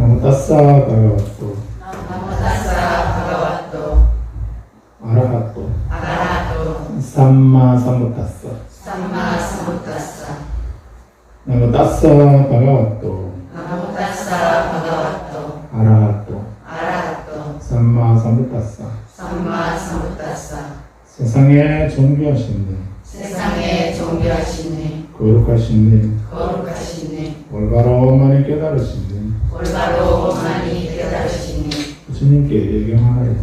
ナモタッサーバガワットアラハトサンマサムタッサナモタッサーバガワットアラハトサンマサムタッサ세상에 존귀하시네 거룩하시네 올바로만이 깨달으시네 주님께 예경하나이다.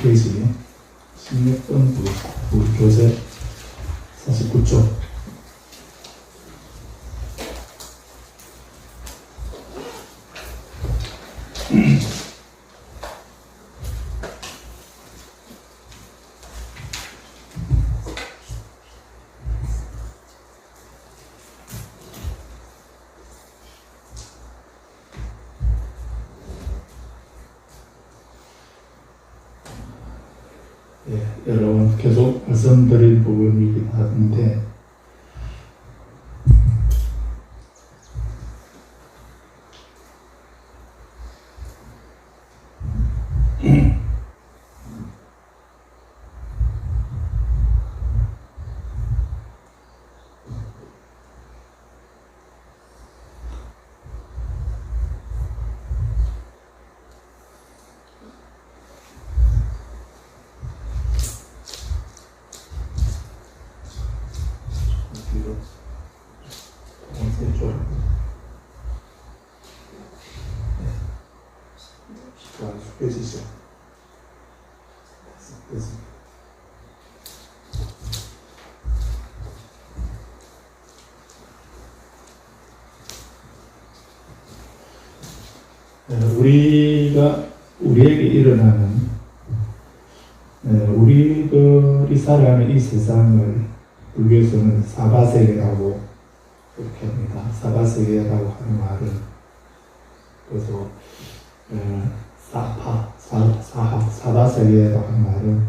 페이지 16번 우리 교재 49쪽 여러분 계속 말씀드릴 부분이긴 한데 숙여지죠. 우리에게 일어나는 우리들이 살아가는 이 세상을 불교에서는 사바세계라고 그렇게 합니다. 사바세계라고 하는 말은 그래서 사바세계라고 하는 말은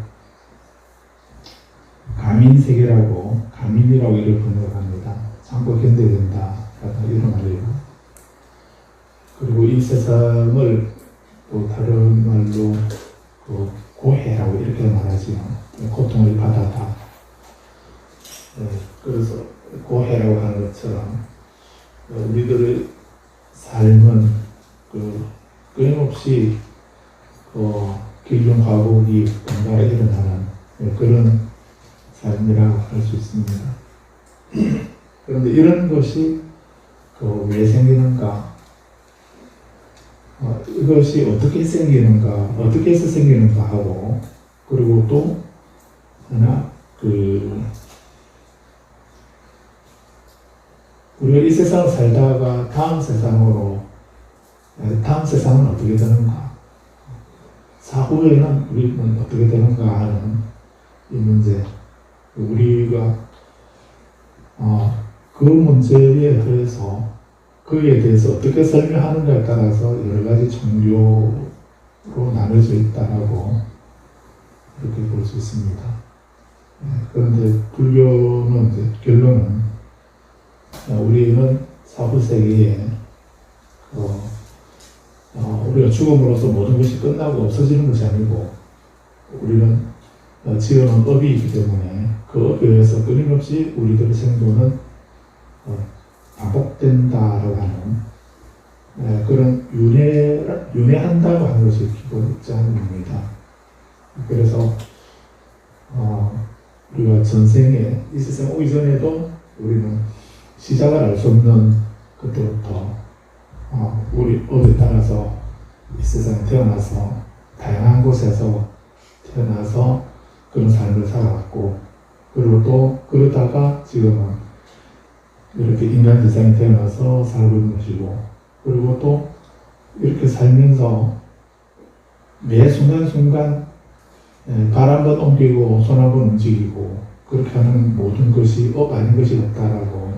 가민세계라고 가민이라고 이를 번역합니다. 참고 견뎌야 된다 이런 말이에요. 그리고 이 세상을 또 다른 말로 고해라고 이렇게 말하지요. 고통을 받아다. 그래서 고해라고 하는 것처럼 우리들의 삶은 끊임없이 길흉화복이 번갈아 일어나는 그런 삶이라고 할 수 있습니다. 그런데 이런 것이 왜 생기는가? 이것이 어떻게 생기는가? 어떻게 해서 생기는가 하고 그리고 또 하나 우리가 이 세상을 살다가 다음 세상은 어떻게 되는가? 사후에는 우리는 어떻게 되는가 하는 이 문제. 우리가 그 문제에 대해서 그에 대해서 어떻게 설명하는가에 따라서 여러 가지 종교로 나눠져 있다라고 이렇게 볼 수 있습니다. 그런데 불교는 이제 결론은 우리는 사후 세계에 우리가 죽음으로써 모든 것이 끝나고 없어지는 것이 아니고 우리는 지어놓은 업이 있기 때문에 그 업에 의해서 끊임없이 우리들의 생존은 반복된다라고 하는 그런 윤회한다고 하는 것이 기본 입장입니다. 그래서 우리가 전생에 이 세상 오기 전에도 우리는 시작을 알 수 없는 그때부터 우리 업에 따라서 이 세상에 태어나서 다양한 곳에서 태어나서 그런 삶을 살아왔고, 그리고 또 그러다가 지금은 이렇게 인간 세상에 태어나서 살고 있는 것이고, 그리고 또 이렇게 살면서 매 순간순간 발 한 번 옮기고 손 한 번 움직이고 그렇게 하는 모든 것이 업 아닌 것이 없다라고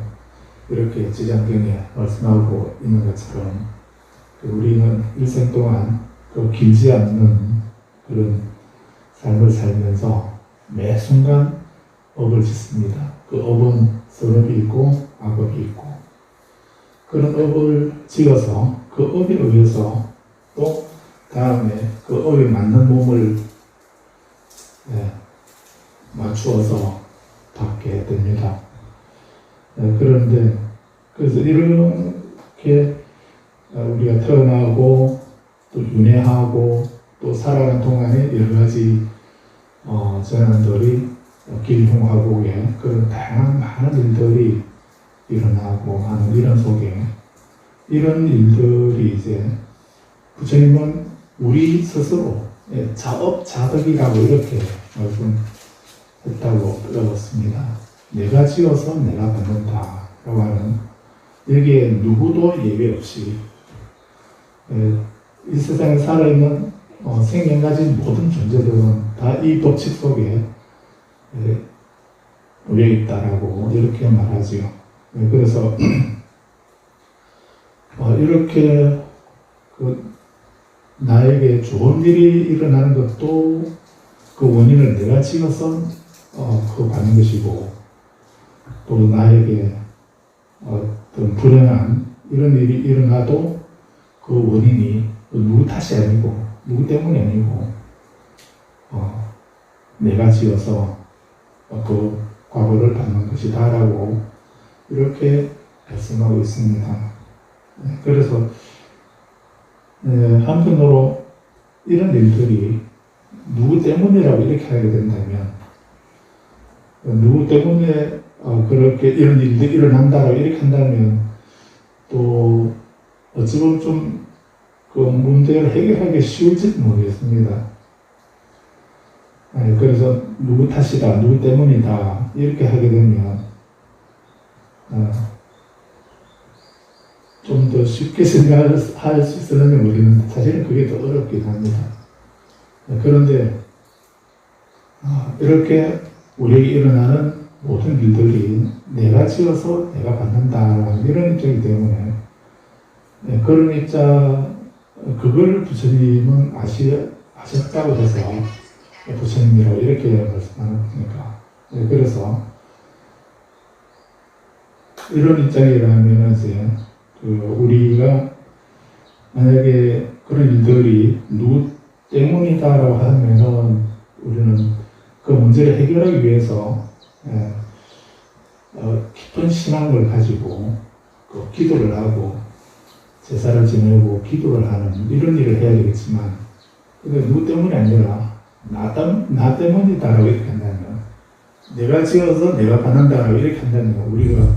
이렇게 지장경에 말씀하고 있는 것처럼, 우리는 일생 동안 그 길지 않는 그런 삶을 살면서 매 순간 업을 짓습니다. 그 업은 선업이 있고 악업이 있고, 그런 업을 지어서 그 업에 의해서 또 다음에 그 업에 맞는 몸을 맞추어서 받게 됩니다. 그런데 그래서 이렇게 우리가 태어나고 또 윤회하고 또 살아가는 동안에 여러 가지 전환들이 길흉화국에 그런 다양한 많은 일들이 일어나고 하는 이런 속에, 이런 일들이 이제 부처님은 우리 스스로 자업자득이라고 이렇게 말씀했다고 들어봤습니다. 내가 지어서 내가 받는다 라고 하는, 여기에 누구도 예외 없이 이 세상에 살아있는 생명 가진 모든 존재들은 다 이 법칙 속에 놓여 있다라고 이렇게 말하지요. 그래서 이렇게 나에게 좋은 일이 일어나는 것도 그 원인을 내가 지어서 받는 것이고, 또 나에게 어떤 불행한 이런 일이 일어나도 그 원인이 누구 탓이 아니고 누구 때문이 아니고 내가 지어서 그 과거를 받는 것이다 라고 이렇게 말씀하고 있습니다. 그래서 한편으로 이런 일들이 누구 때문이라고 이렇게 하게 된다면, 누구 때문에 그렇게 이런 일들이 일어난다라고 이렇게 한다면 또 어찌 보면 좀 그 문제를 해결하기 쉬울지도 모르겠습니다. 그래서 누구 탓이다, 누구 때문이다 이렇게 하게 되면 좀 더 쉽게 생각할 수 있을는지 모르겠는데 사실은 그게 더 어렵기도 합니다. 그런데 이렇게 우리에게 일어나는 모든 일들이 내가 지어서 내가 받는다라는 이런 입장이기 때문에, 그런 입장, 그걸 부처님은 아셨다고 해서 부처님이라고 이렇게 말씀하는 거니까. 그래서 이런 입장이라면 이제 우리가 만약에 그런 일들이 누구 때문이다라고 하면은 우리는 그 문제를 해결하기 위해서 깊은 신앙을 가지고 기도를 하고 제사를 지내고 기도를 하는 이런 일을 해야 되겠지만, 근데 누구 때문이 아니라 나 때문이다라고 이렇게 한다면, 내가 지어서 내가 받는다라고 이렇게 한다면 우리가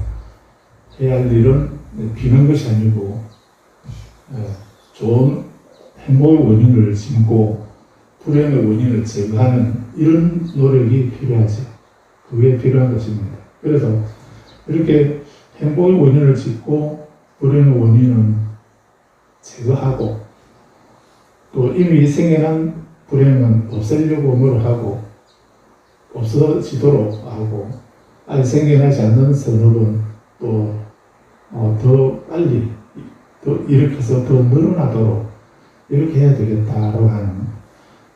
해야 할 일은 비는 것이 아니고 좋은 행복의 원인을 심고 불행의 원인을 제거하는 이런 노력이 필요하죠. 그게 필요한 것입니다. 그래서 이렇게 행복의 원인을 짓고 불행의 원인은 제거하고, 또 이미 생겨난 불행은 없애려고 노력하고 없어지도록 하고, 아직 생겨나지 않는 선업은 또 더 빨리 더 일으켜서 더 늘어나도록 이렇게 해야 되겠다라고 하는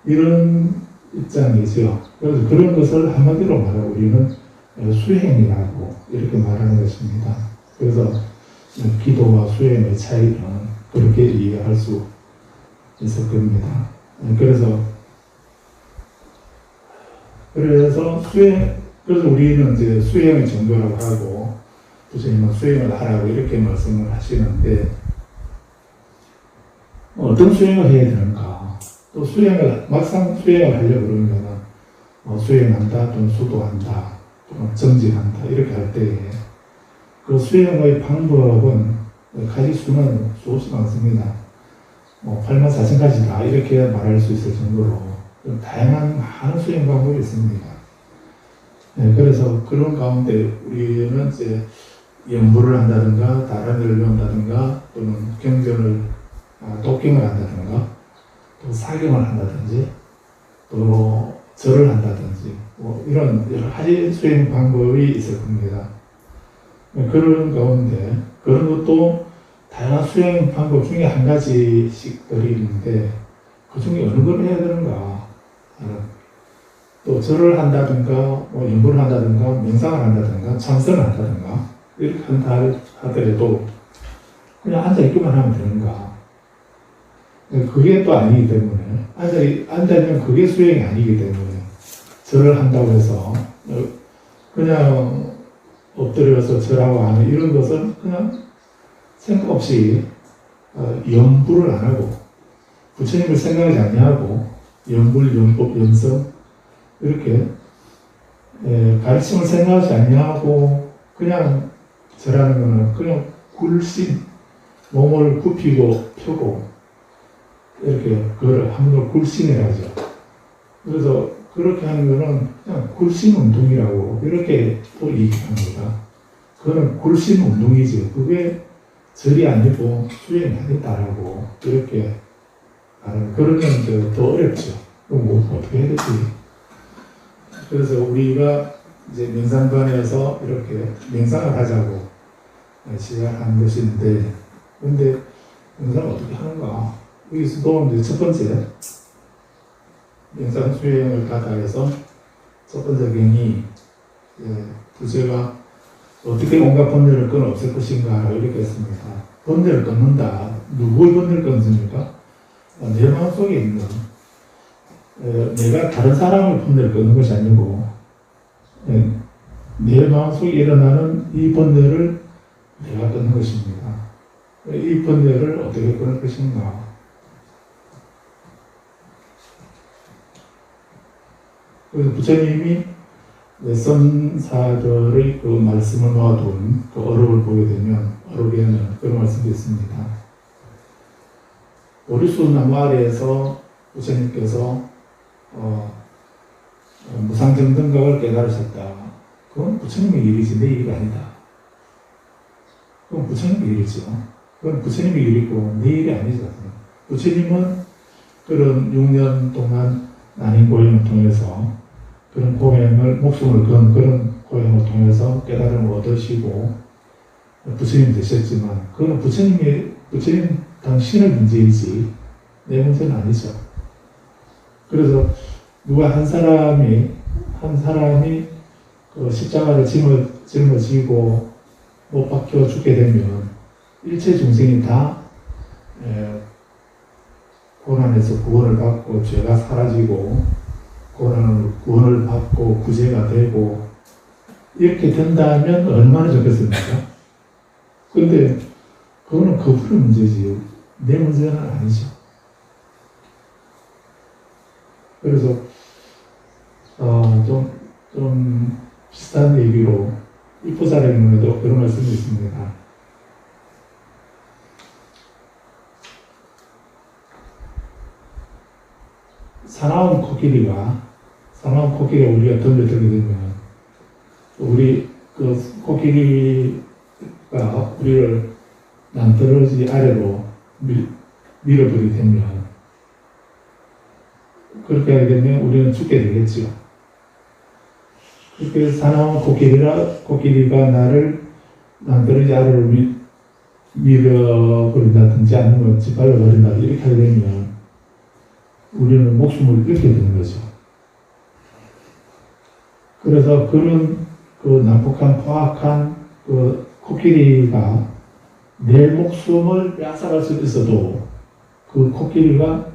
이런 입장이죠. 그래서 그런 것을 한마디로 말하고 우리는 수행이라고 이렇게 말하는 것입니다. 그래서 기도와 수행의 차이는 그렇게 이해할 수 있을 겁니다. 그래서 우리는 이제 수행의 정도라고 하고 부처님은 수행을 하라고 이렇게 말씀을 하시는데, 어떤 수행을 해야 되는가? 또 막상 수행을 하려고 그러면 수행한다 또는 수도한다 또는 정진한다 이렇게 할 때에 그 수행의 방법은 가지 수는 수없이 많습니다. 8만 4천 가지다 이렇게 말할 수 있을 정도로 다양한 많은 수행 방법이 있습니다. 그래서 그런 가운데 우리는 이제 연부를 한다든가 다람쥐를 배운다든가 또는 경전을 독경을 한다든가 또 사경을 한다든지 또 절을 한다든지 이런 여러 가지 수행 방법이 있을 겁니다. 그런 가운데 그런 것도 다양한 수행 방법 중에 한 가지씩들이 있는데 그 중에 어느 걸 해야 되는가, 또 절을 한다든가 연부를 한다든가 명상을 한다든가 참선을 한다든가 이렇게 한다 하더라도 그냥 앉아있기만 하면 되는가, 그게 또 아니기 때문에 앉아있는 그게 수행이 아니기 때문에 절을 한다고 해서 그냥 엎드려서 절하고 하는 이런 것은 그냥 생각 없이 연부를 안 하고 부처님을 생각하지 아니하고 연불, 연법, 연성 이렇게 가르침을 생각하지 아니하고 그냥 절하는 거는 그냥 굴신, 몸을 굽히고 펴고 이렇게 그걸 하는 걸 굴신이라고 하죠. 그래서 그렇게 하는 거는 그냥 굴신 운동이라고 이렇게 또 얘기합니다. 그거는 굴신 운동이지 그게 절이 아니고 수행이 아니다라고 이렇게 말하는, 그러면 더 어렵죠. 그럼 어떻게 해야 되지? 그래서 우리가 이제 명상관에서 이렇게 명상을 하자고 시작한 것인데, 근데 명상을 어떻게 하는가? 여기서도 이제 첫 번째 명상 수행을 가다 해서 첫 번째 경이 부제가 어떻게 온갖 번뇌를 끊어 없앨 것인가 이렇게 했습니다. 번뇌를 끊는다. 누구의 번뇌를 끊습니까? 내 마음속에 있는 내가 다른 사람의 번뇌를 끊는 것이 아니고 내 마음속에 일어나는 이 번뇌를 내가 끊는 것입니다. 이 번뇌를 어떻게 끊을 것인가? 그래서 부처님이 넷선사절의 그 말씀을 모아둔 그 어록을 보게 되면 어록에는 그런 말씀이 있습니다. 오리수 나무 아래에서 부처님께서 무상정등각을 깨달으셨다. 그건 부처님의 일이지 내 일이 아니다. 그건 부처님의 일이죠. 그건 부처님의 일이고 내 일이 아니죠. 부처님은 그런 6년 동안 난임 고행을 통해서 그런 고행을, 목숨을 건 그런 고행을 통해서 깨달음을 얻으시고 부처님이 되셨지만 그건 부처님 당신의 문제이지 내 문제는 아니죠. 그래서 누가 한 사람이 그 십자가를 짊어지고 못 박혀 죽게 되면 일체 중생이 다 고난에서 구원을 받고 죄가 사라지고 구원을 받고 구제가 되고 이렇게 된다면 얼마나 좋겠습니까? 근데 그거는 그분의 문제지 내 문제는 아니죠. 그래서 좀 비슷한 얘기로 입보살에도 그런 말씀이 있습니다. 사나운 코끼리가 우리가 덤벼들게 되면 우리 그 코끼리가 우리를 낭떠러지 아래로 밀어버리게 되면 그렇게 하게 되면 우리는 죽게 되겠죠. 그렇게 사나운 코끼리가 나를 낭떠러지 아래로 밀어버린다든지 아니면 짓밟아버린다든지 이렇게 하게 되면 우리는 목숨을 잃게 되는 거죠. 그래서 그런 그 난폭한 포악한 그 코끼리가 내 목숨을 빼앗아갈 수 있어도 그 코끼리가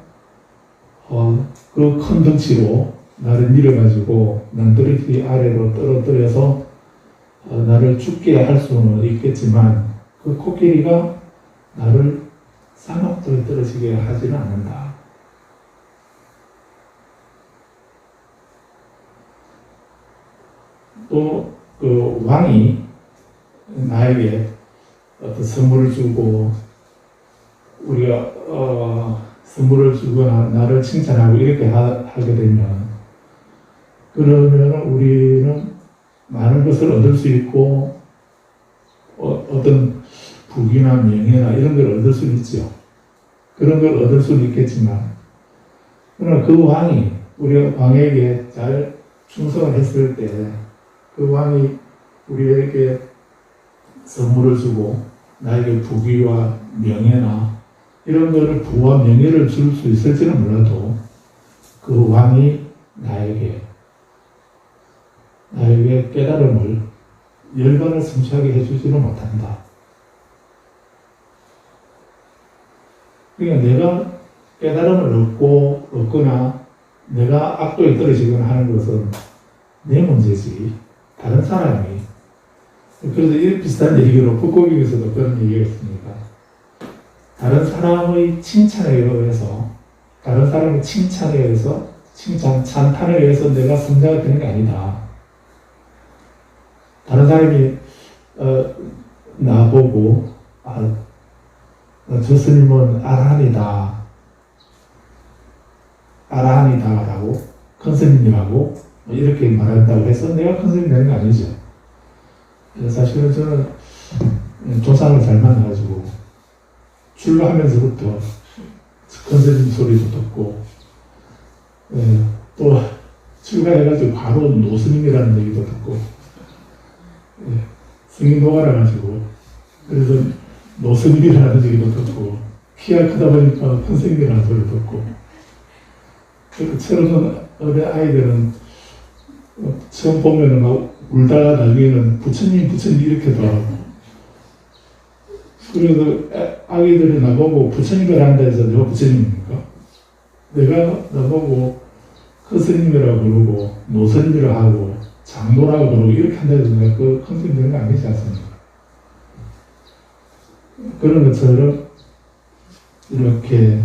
그 큰 덩치로 나를 밀어가지고 낭떠러지 아래로 떨어뜨려서 나를 죽게 할 수는 있겠지만 그 코끼리가 나를 사막도에 떨어지게 하지는 않는다. 또 그 왕이 나에게 어떤 선물을 주고 우리가 선물을 주거나 나를 칭찬하고 이렇게 하게 되면 그러면 우리는 많은 것을 얻을 수 있고 어떤 부귀나 명예나 이런 걸 얻을 수 있죠. 그런 걸 얻을 수는 있겠지만 그러나 그 왕이 우리가 왕에게 잘 충성을 했을 때 그 왕이 우리에게 선물을 주고 나에게 부귀와 명예나 이런 거를 부와 명예를 줄 수 있을지는 몰라도 그 왕이 나에게 깨달음을 열반을 성취하게 해주지는 못한다. 그러니까 내가 깨달음을 얻거나 내가 악도에 떨어지거나 하는 것은 내 문제지 다른 사람이. 그래서 이 비슷한 얘기로 북고기에서도 그런 얘기가 있습니다. 다른 사람의 칭찬에 의해서 다른 사람의 칭찬에 의해서 찬탄에 의해서 내가 성장이 되는 게 아니다. 다른 사람이 나보고 저 스님은 아라한이다라고 큰 스님이라고 이렇게 말한다고 해서 내가 큰 스님이 되는 게 아니죠. 사실은 저는 조상을 잘 만나가지고 출가하면서부터 큰 스님 소리도 듣고 또 출가해가지고 바로 노스님이라는 얘기도 듣고 스님 녹아나가지고 그래서 노스님이라는 얘기도 듣고 키가 크다 보니까 큰 스님이라는 소리도 듣고 처음은 어린 아이들은 처음 보면은 막 울다가 나중에는 부처님 이렇게도 하고 그래서 아기들이 나보고 부처님을 한다 해서 내가 부처님입니까? 내가 나보고 큰 스님이라고 부르고 노스님이라고 하고 장로라고 부르고 이렇게 한다 해서 내가 그 큰 스님 되는 거 아니지 않습니까? 그런 것처럼 이렇게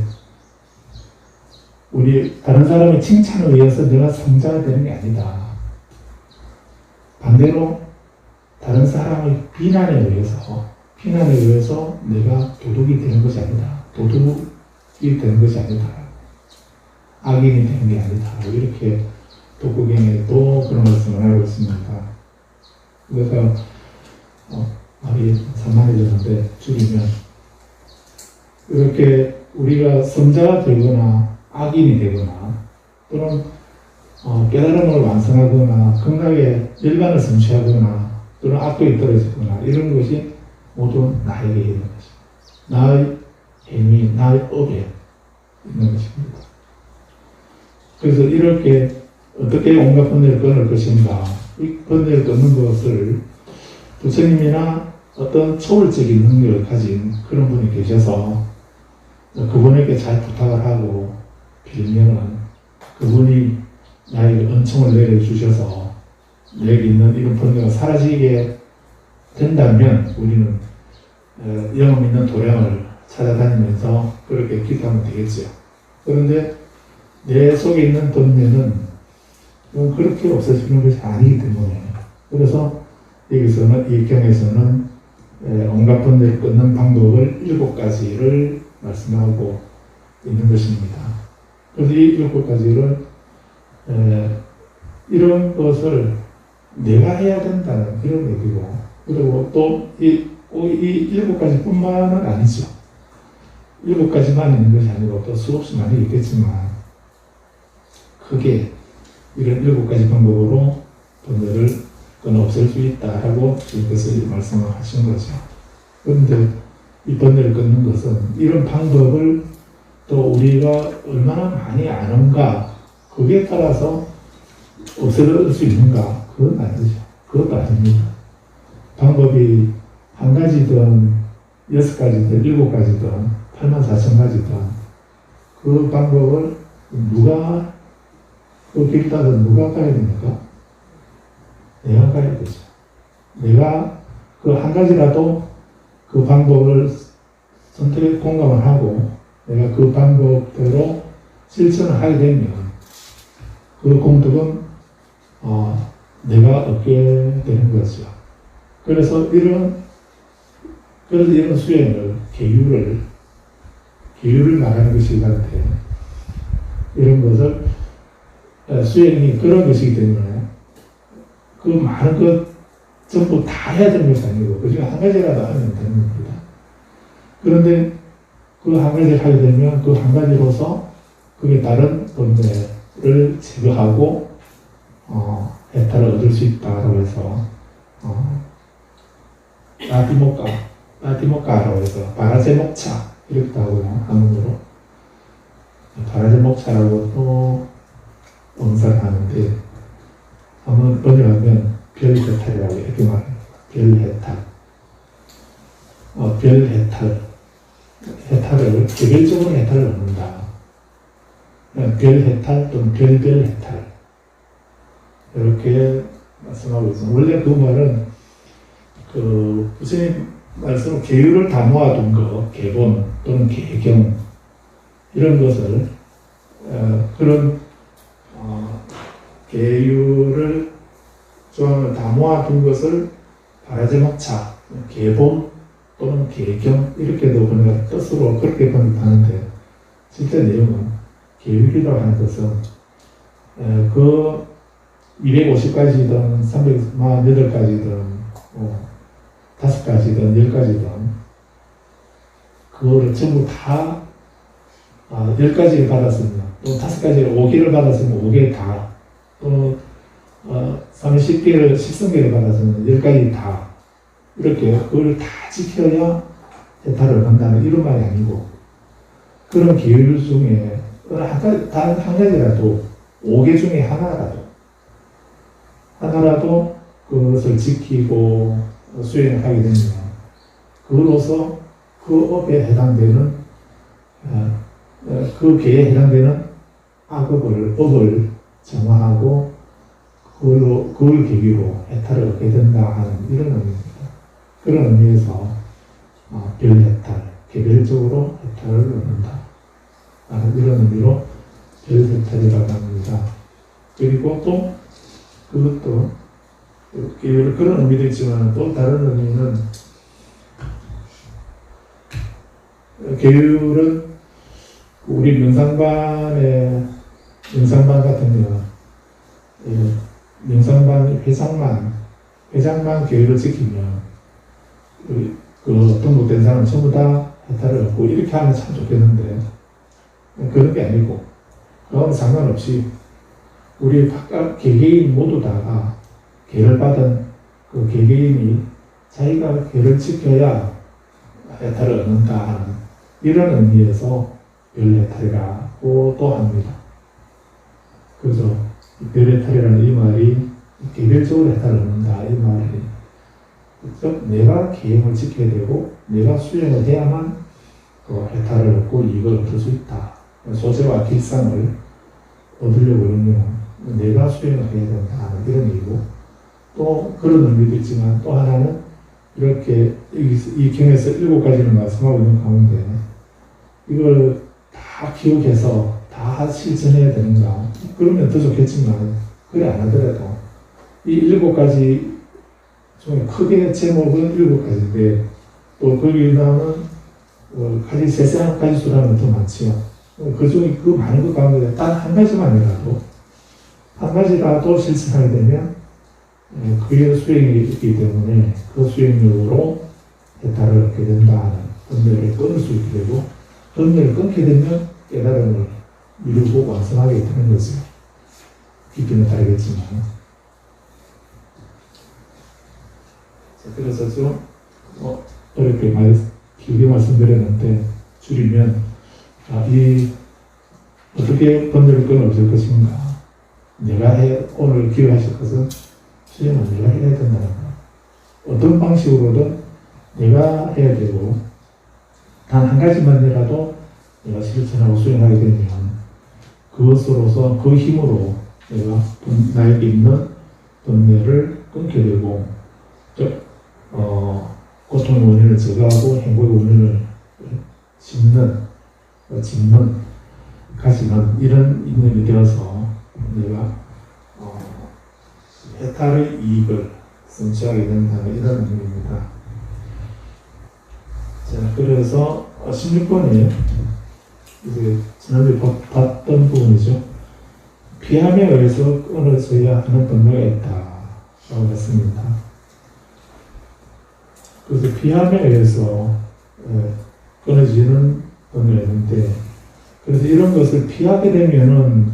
우리 다른 사람의 칭찬에 의해서 내가 성자가 되는 게 아니다. 반대로 다른 사람의 비난에 의해서 내가 도둑이 되는 것이 아니다. 도둑이 되는 것이 아니다. 악인이 되는 게 아니다. 이렇게 독구경에도 그런 말씀을 하고 있습니다. 그래서 말이 산만해졌는데 줄이면 이렇게 우리가 성자가 되거나 악인이 되거나 또는 깨달음을 완성하거나 건강에 열반을 성취하거나 또는 악도에 떨어지거나 이런 것이 모두 나에게 있는 것입니다. 나의 행위, 나의 업에 있는 것입니다. 그래서 이렇게 어떻게 온갖 번뇌를 끊을 것인가, 이 번뇌를 끊는 것을 부처님이나 어떤 초월적인 능력을 가진 그런 분이 계셔서 그분에게 잘 부탁을 하고 빌면은 그분이 나에게 은총을 내려주셔서 내게 있는 이런 번뇌가 사라지게 된다면 우리는 영험 있는 도량을 찾아다니면서 그렇게 기도하면 되겠죠. 그런데 내 속에 있는 번뇌는 그렇게 없어지는 것이 아니기 때문에 그래서 여기서는 이 경에서는 온갖 번뇌를 끊는 방법을 7가지를 말씀하고 있는 것입니다. 그래서 이 7가지를 이런 것을 내가 해야 된다는 이런 얘기고 그리고 또 이 7가지뿐만은 아니죠. 7가지만 있는 것이 아니고 또 수없이 많이 있겠지만 크게 이런 7가지 방법으로 번뇌를 끊어 없앨 수 있다라고 주님께서 말씀을 하신 거죠. 그런데 이 번뇌를 끊는 것은 이런 방법을 또 우리가 얼마나 많이 아는가 그게 따라서 없앨 수 있는가 그건 아니죠. 그것도 아닙니다. 방법이 1가지든 6가지든 7가지든 84,000가지든 그 방법을 누가 그 길 따서 누가 가야 됩니까? 내가 가야 되죠. 내가 그 1가지라도 그 방법을 선택에 공감을 하고 내가 그 방법대로 실천을 하게 되면 그 공덕은 내가 얻게 되는 거죠. 그래서 이런 그래서 이런 수행을, 계율을 말하는 것이기 때문에 이런 것을 수행이 그런 것이기 때문에 그 많은 것 전부 다 해야 되는 것이 아니고 그중에 한 가지라도 하면 되는 겁니다. 그런데 그 한 가지를 하게 되면 그 한 가지로서 그게 다른 번뇌를 제거하고 해탈을 얻을 수 있다고 해서 빠티모카라고 해서 바라제목차 이렇게 하고요. 한문으로 바라제목차라고 또 언사를 하는데 한번 번역하면 별해탈이라고 이렇게 말합니다. 별해탈. 해탈을 개별적으로 해탈을 얻는다. 별해탈 또는 별별해탈 이렇게 말씀하고 있습니다. 원래 그 말은 그 부처님 말씀으로 계율을 다 모아둔 거, 계본 또는 계경 이런 것을 그런 계율을 조항을 다 모아둔 것을 바라제목차, 계본 또는 계경 이렇게도 번역 뜻으로 그렇게 번역하는데 실제 내용은 계율이라고 하는 것은 그 250가지든 348가지든 5가지든 10가지든 그거를 전부 다 10가지를 받았으면 또 5가지를 5개를 받았으면 5개 다 또 30개를 10성개를 받았으면 10가지 다 이렇게 그걸 다 지켜야 해탈을 얻는다는 이런 말이 아니고 그런 계율 중에 단 한 가지라도 5개 중에 하나라도 그것을 지키고 수행을 하게 되면 그로서 그 업에 해당되는 그 계에 해당되는 업을 정화하고 그걸 계기로 해탈을 얻게 된다 하는 이런 의미입니다. 그런 의미에서 별해탈, 개별적으로 해탈을 얻는다 라는 이런 의미로 별해탈이라고 합니다. 그리고 또 그것도 그런 의미도 있지만 또 다른 의미는 계율은 우리 명상반 같으면 명상반 회장만 계율을 지키면 그 등록된 사람은 전부 다 해탈을 얻고 이렇게 하면 참 좋겠는데 그런 게 아니고 그거는 상관없이 우리 각각 개개인 모두 다가 계를 받은 그 개개인이 자기가 계를 지켜야 해탈을 얻는다 하는 이런 의미에서 별해탈이라고 또 합니다. 그래서 별해탈이라는 이 말이 개별적으로 해탈을 얻는다 이 말이 즉 내가 계획을 지켜야 되고 내가 수행을 해야만 그 해탈을 얻고 이익을 얻을 수 있다. 소재와 길상을 얻으려고 그러면 내가 수행을 해야 된다 하는 이런 의미고 또 그런 의미도 있지만 또 하나는 이렇게 이 경에서 7가지를 말씀하고 있는 가운데 이걸 다 기억해서 다 실천해야 되는가 그러면 더 좋겠지만 그래 안 하더라도 이 7가지 중에 크게 제목은 7가지인데 또 거기 나오는 가지 세세한 가지 수라는 더 많지요. 그 중에 그 많은 것 가운데 단 한 가지만이라도 한 가지라도 실천하게 되면 그게 수행이 있기 때문에 그 수행력으로 해탈을 얻게 된다 하는 번뇌를 끊을 수 있게 되고 번뇌를 끊게 되면 깨달음을 이루고 완성하게 되는 거죠. 깊이는 다르겠지만 그래서 좀 어렵게 길게 말씀드렸는데 줄이면 어떻게 번뇌를 끊어줄 것인가 내가 오늘 기억하실 것은 수행을 내가 해야 된다는 것 어떤 방식으로든 내가 해야 되고 단 한 가지만이라도 내가 실천하고 수행하게 되면 그것으로서 그 힘으로 내가 나에게 있는 번뇌를 끊게 되고 즉 고통의 원인을 제거하고 행복의 원인을 짚는 가지는 이런 인연이 되어서 내가 해탈의 이익을 성취하게 된다는 이런 의미입니다. 자, 그래서 16번이 이제 지난주에 봤던 부분이죠. 피함에 의해서 끊어져야 하는 번뇌가 있다라고 했습니다. 그래서 피함에 의해서 끊어지는 번뇌가 있는데, 그래서 이런 것을 피하게 되면은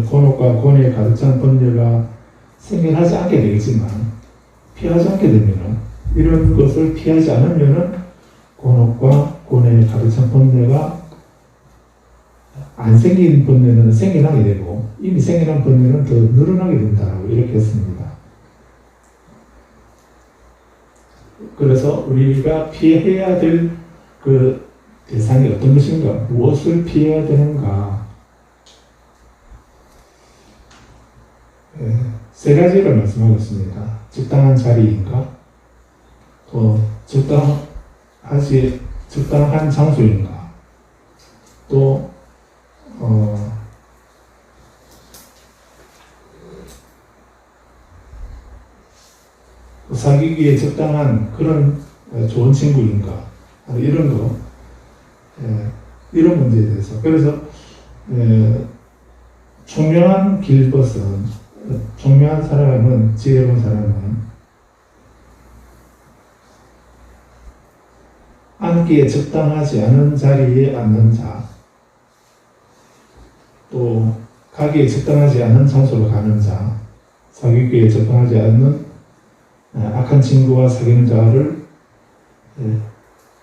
곤혹과 고뇌에 가득 찬 번뇌가 생겨나지 않게 되겠지만, 피하지 않게 되면은, 이런 것을 피하지 않으면은 곤혹과 고뇌에 가득 찬 번뇌가 안 생긴 번뇌는 생겨나게 되고, 이미 생겨난 번뇌는 더 늘어나게 된다고 이렇게 했습니다. 그래서 우리가 피해야 될 그 대상이 어떤 것인가, 무엇을 피해야 되는가, 세 가지를 말씀하고 있습니다. 적당한 자리인가, 또 적당한 장소인가, 또 사귀기에 적당한 그런 좋은 친구인가, 이런 거, 이런 문제에 대해서. 그래서 총명한 길벗은, 총명한 사람은, 지혜로운 사람은 앉기에 적당하지 않은 자리에 앉는 자, 또 가기에 적당하지 않은 장소로 가는 자, 사귀기에 적당하지 않는 악한 친구와 사귀는 자를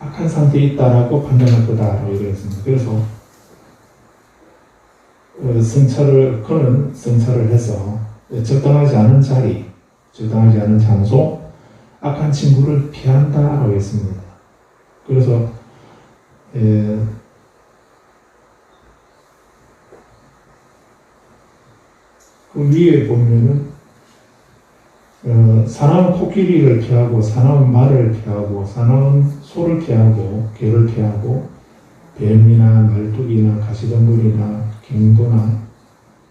악한 상태에 있다라고 판단할 거다라고 얘기했습니다. 그래서 그는 성찰을 해서 적당하지 않은 자리, 적당하지 않은 장소, 악한 친구를 피한다라고 했습니다. 그래서 그 위에 보면은 사나운 코끼리를 피하고, 사나운 말을 피하고, 사나운 소를 피하고, 개를 피하고, 뱀이나 말뚝이나 가시덤불이나 갱도나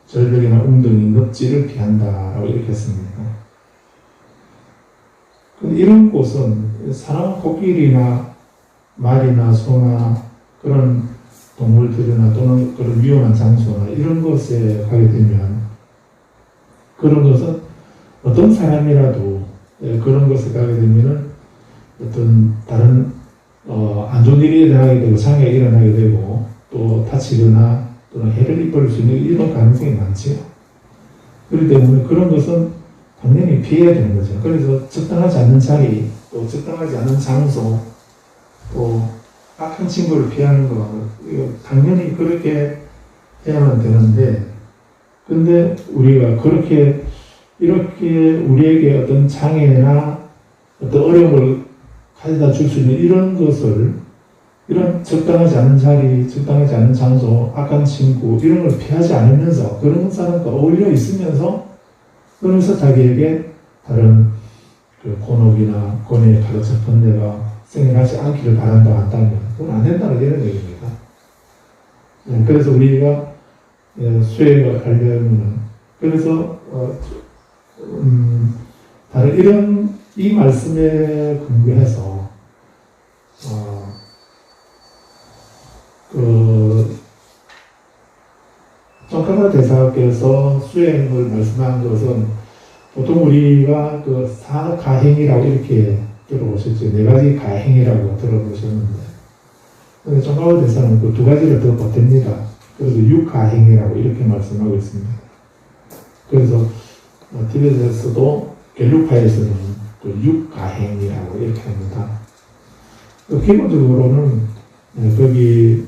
절벽이나 웅덩이, 늪지를 피한다라고 이렇게 했습니다. 이런 곳은 사나운 코끼리나 말이나 소나 그런 동물들이나 또는 그런 위험한 장소나 이런 곳에 가게 되면, 그런 것은 어떤 사람이라도 그런 것에 가게 되면은 어떤 다른 안 좋은 일이 일어나게 되고, 장애가 일어나게 되고, 또 다치거나 또는 해를 입을 수 있는 이런 가능성이 많지요. 그렇기 때문에 그런 것은 당연히 피해야 되는 거죠. 그래서 적당하지 않는 자리, 또 적당하지 않은 장소, 또 악한 친구를 피하는 거, 이거 당연히 그렇게 해야만 되는데, 근데 우리가 이렇게 우리에게 어떤 장애나 어떤 어려움을 가져다 줄 수 있는 이런 것을, 이런 적당하지 않은 자리, 적당하지 않은 장소, 악한 친구, 이런 걸 피하지 않으면서, 그런 사람과 어울려 있으면서, 그러면서 자기에게 다른 그 곤혹이나 고뇌에 가득 찬 번뇌가 생겨나지 않기를 바란다 한다면, 그건 안 된다는 이런 얘기입니다. 그래서 우리가 수행을 하려면, 그래서 다른 이 말씀에 근거해서 정가마 대사께서 수행을 말씀한 것은, 보통 우리가 그 사가행이라고 이렇게 들어보셨죠. 4가지 가행이라고 들어보셨는데, 정가마 대사는 그 2가지를 더 보탭니다. 그래서 6가행이라고 이렇게 말씀하고 있습니다. 그래서 티베트에서도 겔루파에서는 또 6가행이라고 이렇게 합니다. 기본적으로는 거기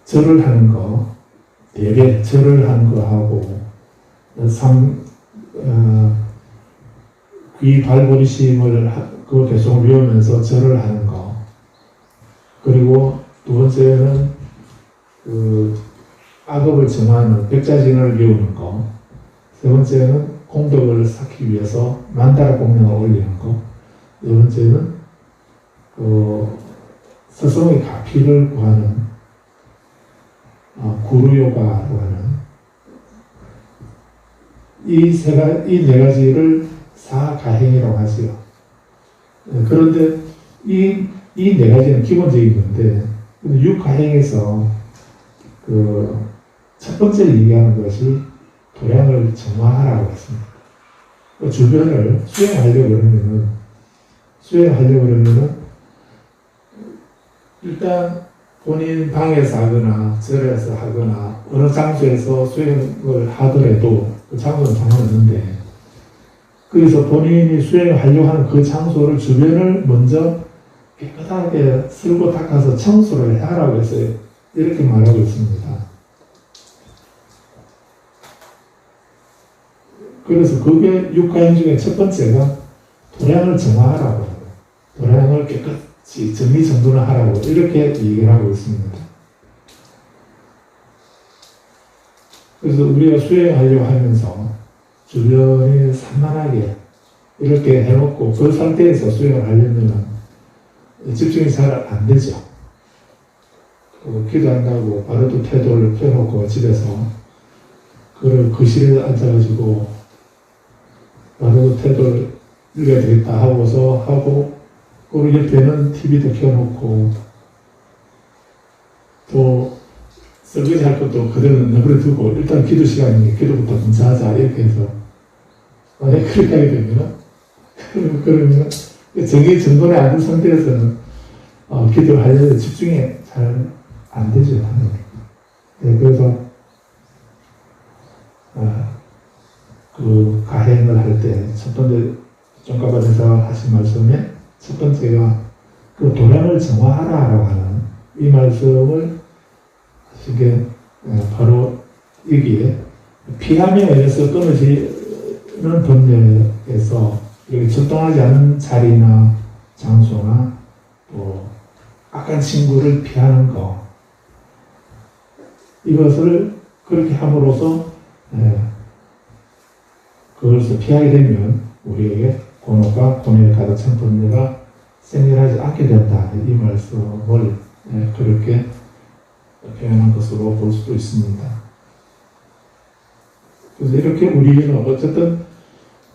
절을 하는 거, 대개 절을 하는 거 하고, 귀 발버리심을 그거 계속 외우면서 절을 하는 거, 그리고 2번째는 악업을 정하는 백자진을 외우는 거, 3번째는 공덕을 쌓기 위해서 만다라 공명을 올리는 거, 4번째는 스스로의 가피를 구하는 구루요가라고 하는 이 4가지를 사가행이라고 하지요. 그런데 이 네 가지는 기본적인 건데, 육가행에서 첫 번째로 얘기하는 것이 도량을 정화하라고 했습니다. 주변을 수행하려고 그러면은, 일단 본인 방에서 하거나 절에서 하거나 어느 장소에서 수행을 하더라도 그 장소는 상관없는데, 그래서 본인이 수행하려고 하는 그 장소를 주변을 먼저 깨끗하게 쓸고 닦아서 청소를 하라고 해서 이렇게 말하고 있습니다. 그래서 그게 육가행 중에 첫 번째가 도량을 정화하라고, 도량을 깨끗이 정리정돈을 하라고 이렇게 얘기를 하고 있습니다. 그래서 우리가 수행하려고 하면서 주변이 산만하게 이렇게 해놓고 그 상태에서 수행을 하려면 집중이 잘 안 되죠. 기도한다고 바로도 태도를 펴놓고 집에서 그 거실에 앉아가지고 바로도 태도를 읽어야 되겠다 하고서 하고, 그 옆에는 TV도 켜놓고 또 설거지 할 것도 그대로 내버려 두고 일단 기도 시간이니 기도부터 먼저 하자 이렇게 해서 만약에 그렇게 하게 되면 그러면 정의 정돈에 안 된 상태에서는 기도를 하려면 집중이 잘 안 되죠. 네, 그래서 그 가행을 할 때 첫 번째 종가반에서 하신 말씀에 첫 번째가 그 도량을 정화하라라고 하는 이 말씀을 하신 게 바로 여기에 피함에 의해서 끊어지는 법령에서 여기 적당하지 않은 자리나 장소나 또 악한 친구를 피하는 거, 이것을 그렇게 함으로써 그것을 피하게 되면 우리에게 고노가 고뇌에 가득 찬 번뇌가 생겨나지 않게 된다. 이 말씀을 그렇게 표현한 것으로 볼 수도 있습니다. 그래서 이렇게 우리는 어쨌든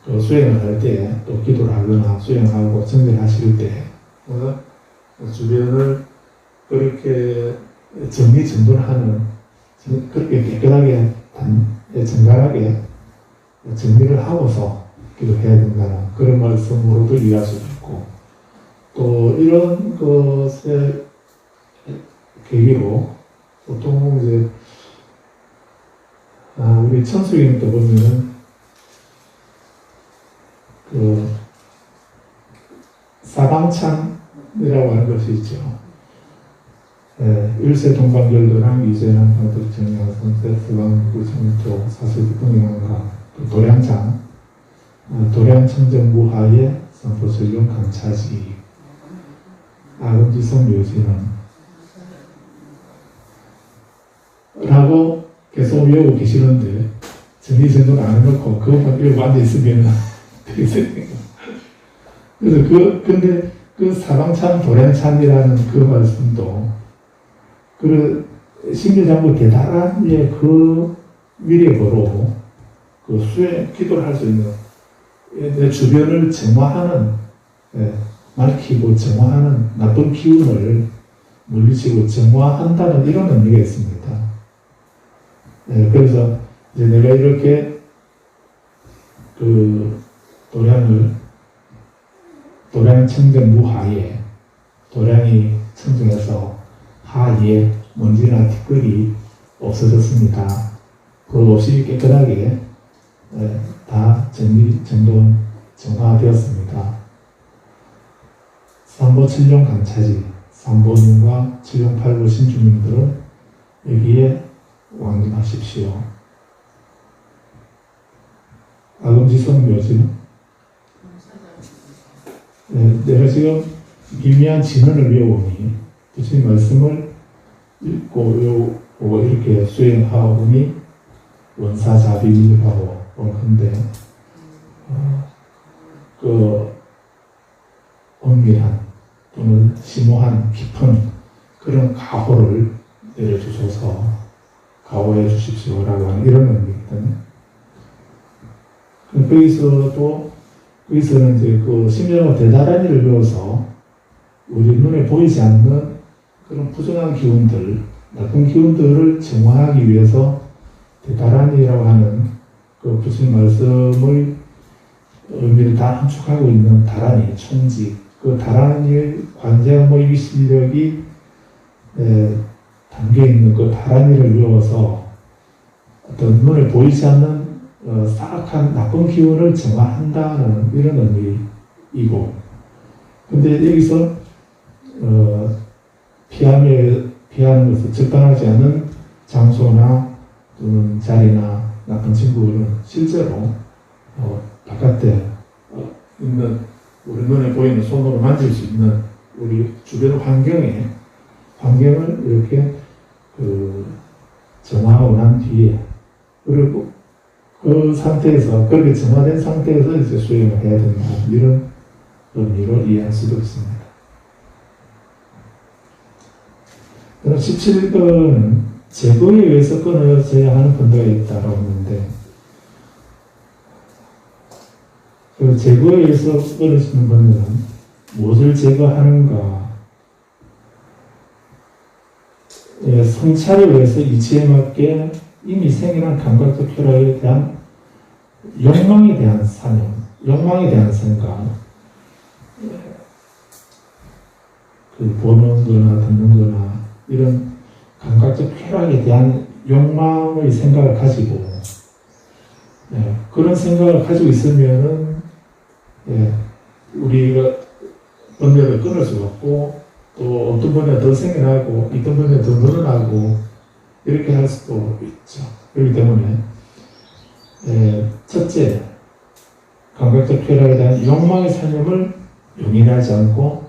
그 수행을 할 때, 또 기도를 하거나 수행하고 정리를 하실 때, 주변을 그렇게 정리정돈하는, 그렇게 깨끗하게, 정갈하게 정리를 하고서 기도해야 된다는 그런 말씀으로도 이해할 수 있고, 또 이런 것의 계기로 보통 이제 우리 천수경도 보면은 그 사방참이라고 하는 것이 있죠. 일세 동방결도랑 이세남 바득 정양선세 서방구 정토 사슬 동양가 도량장 도량청정무하의 선포설용 강차지 아금지성 묘지는 라고 계속 외우고 계시는데 정리정돈 안 해놓고 그것만 외우고 앉아있으면 그래서 근데 그 사방참 도량참이라는 그 말씀도 심리장구 대단한 그 위력으로 그 수행 기도를 할 수 있는 내 주변을 정화하는 밝히고 정화하는 나쁜 기운을 물리치고 정화한다는 이런 의미가 있습니다. 그래서 이제 내가 이렇게 그 도량 청정 무하에 도량이 청정해서 하에 먼지나 티끌이 없어졌습니다. 그것 없이 깨끗하게 다 정돈 정화되었습니다. 삼보 칠룡 강차지 삼보님과 칠룡 팔보 신주님들은 여기에 왕림하십시오. 아금지성 묘지는 내가 지금 미미한 진언을 외우니 부처님 말씀을 읽고 보고 이렇게 수행하오니 원사자비라고 보는데 그 엄밀한 또는 심오한 깊은 그런 가호를 내려주셔서 가호해 주십시오라고 하는 이런 의미거든요. 거기서도 여기서는 이제 그 심지어 대단한 일을 배워서 우리 눈에 보이지 않는 그런 부정한 기운들, 나쁜 기운들을 정화하기 위해서 대단한이라고 하는 그 부처님 말씀의 의미를 다 함축하고 있는 다란이, 총지, 그 다란이의 관세음의 실력이 담겨있는 그 다란이를 배워서 어떤 눈에 보이지 않는 사악한 나쁜 기운을 정화한다는 이런 의미이고, 근데 여기서 피하는 것은 적당하지 않은 장소나 또는 자리나 나쁜 친구는 실제로 바깥에 있는 우리 눈에 보이는 손으로 만질 수 있는 우리 주변 환경을 이렇게 정화하고 난 뒤에, 그리고 그 상태에서 그렇게 정화된 상태에서 이제 수행을 해야 된다, 이런 의미로 이해할 수도 있습니다. 17번은 제거에 의해서 끊어져야 하는 번뇌가 있다라고 하는데, 그 제거에 의해서 끊어지는 번뇌는 무엇을 제거하는가? 성찰에 의해서 이치에 맞게 이미 생겨난 감각적 쾌락에 대한 욕망에 대한 사념, 욕망에 대한 생각, 보는 거나 듣는 거나 이런 감각적 쾌락에 대한 욕망의 생각을 가지고, 그런 생각을 가지고 있으면은, 우리가 번뇌를 끊을 수가 없고, 또 어떤 번뇌가 더 생겨나고, 어떤 번뇌가 더 늘어나고, 이렇게 할 수도 있죠. 그렇기 때문에, 첫째, 감각적 쾌락에 대한 욕망의 사념을 용인하지 않고,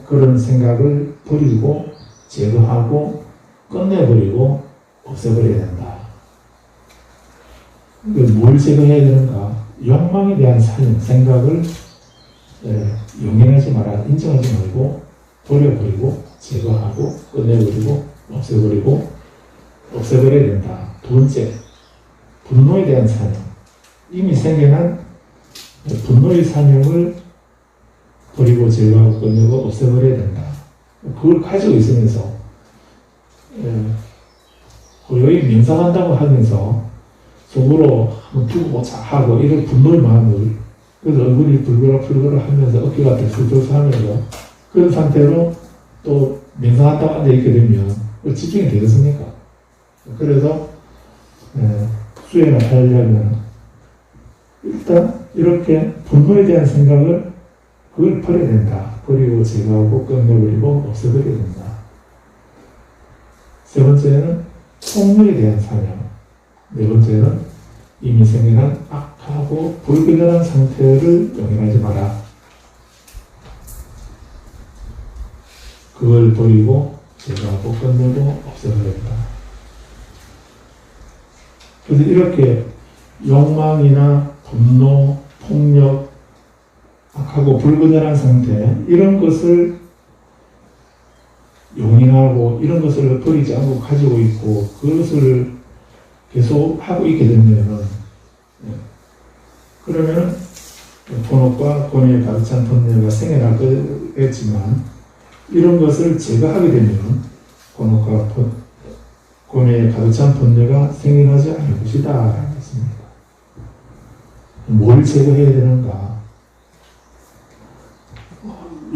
그런 생각을 버리고, 제거하고, 끝내버리고, 없애버려야 된다. 뭘 제거해야 되는가? 욕망에 대한 사념, 생각을 용인하지 마라, 인정하지 말고, 버려버리고, 제거하고, 끝내버리고, 없애버려야 된다. 두 번째, 분노에 대한 사념. 이미 생겨난 분노의 사념을 버리고, 제거하고, 끝내고, 없애버려야 된다. 그걸 가지고 있으면서, 여기 명상한다고 하면서, 속으로 한번 두고 보자 하고, 이런 분노의 마음을, 그래서 얼굴이 불그락 하면서, 어깨가 들썩들썩 하면서, 그런 상태로 또 명상한다고 앉아있게 되면, 집중이 되겠습니까? 그래서, 수행을 하려면, 일단, 이렇게 분노에 대한 생각을, 그걸 버려야 된다. 버리고, 제거하고, 끝내버리고, 없애버려야 된다. 세 번째는, 폭력에 대한 사냥. 네 번째는, 이미 생겨난 악하고 불균형한 상태를 용인하지 마라. 그걸 버리고, 제거하고, 끝내고, 없애버려야 된다. 그래서 이렇게 욕망이나 분노, 폭력, 악하고 불균형한 상태, 이런 것을 용인하고 이런 것을 버리지 않고 가지고 있고 그것을 계속 하고 있게 되면은, 그러면은 본업과 본의에 가득 찬 번뇌가 생겨날 거겠지만, 이런 것을 제거하게 되면 본업과 본의에 가득 찬 번뇌가 생겨나지 않을 것이다 라고 했습니다. 뭘 제거해야 되는가?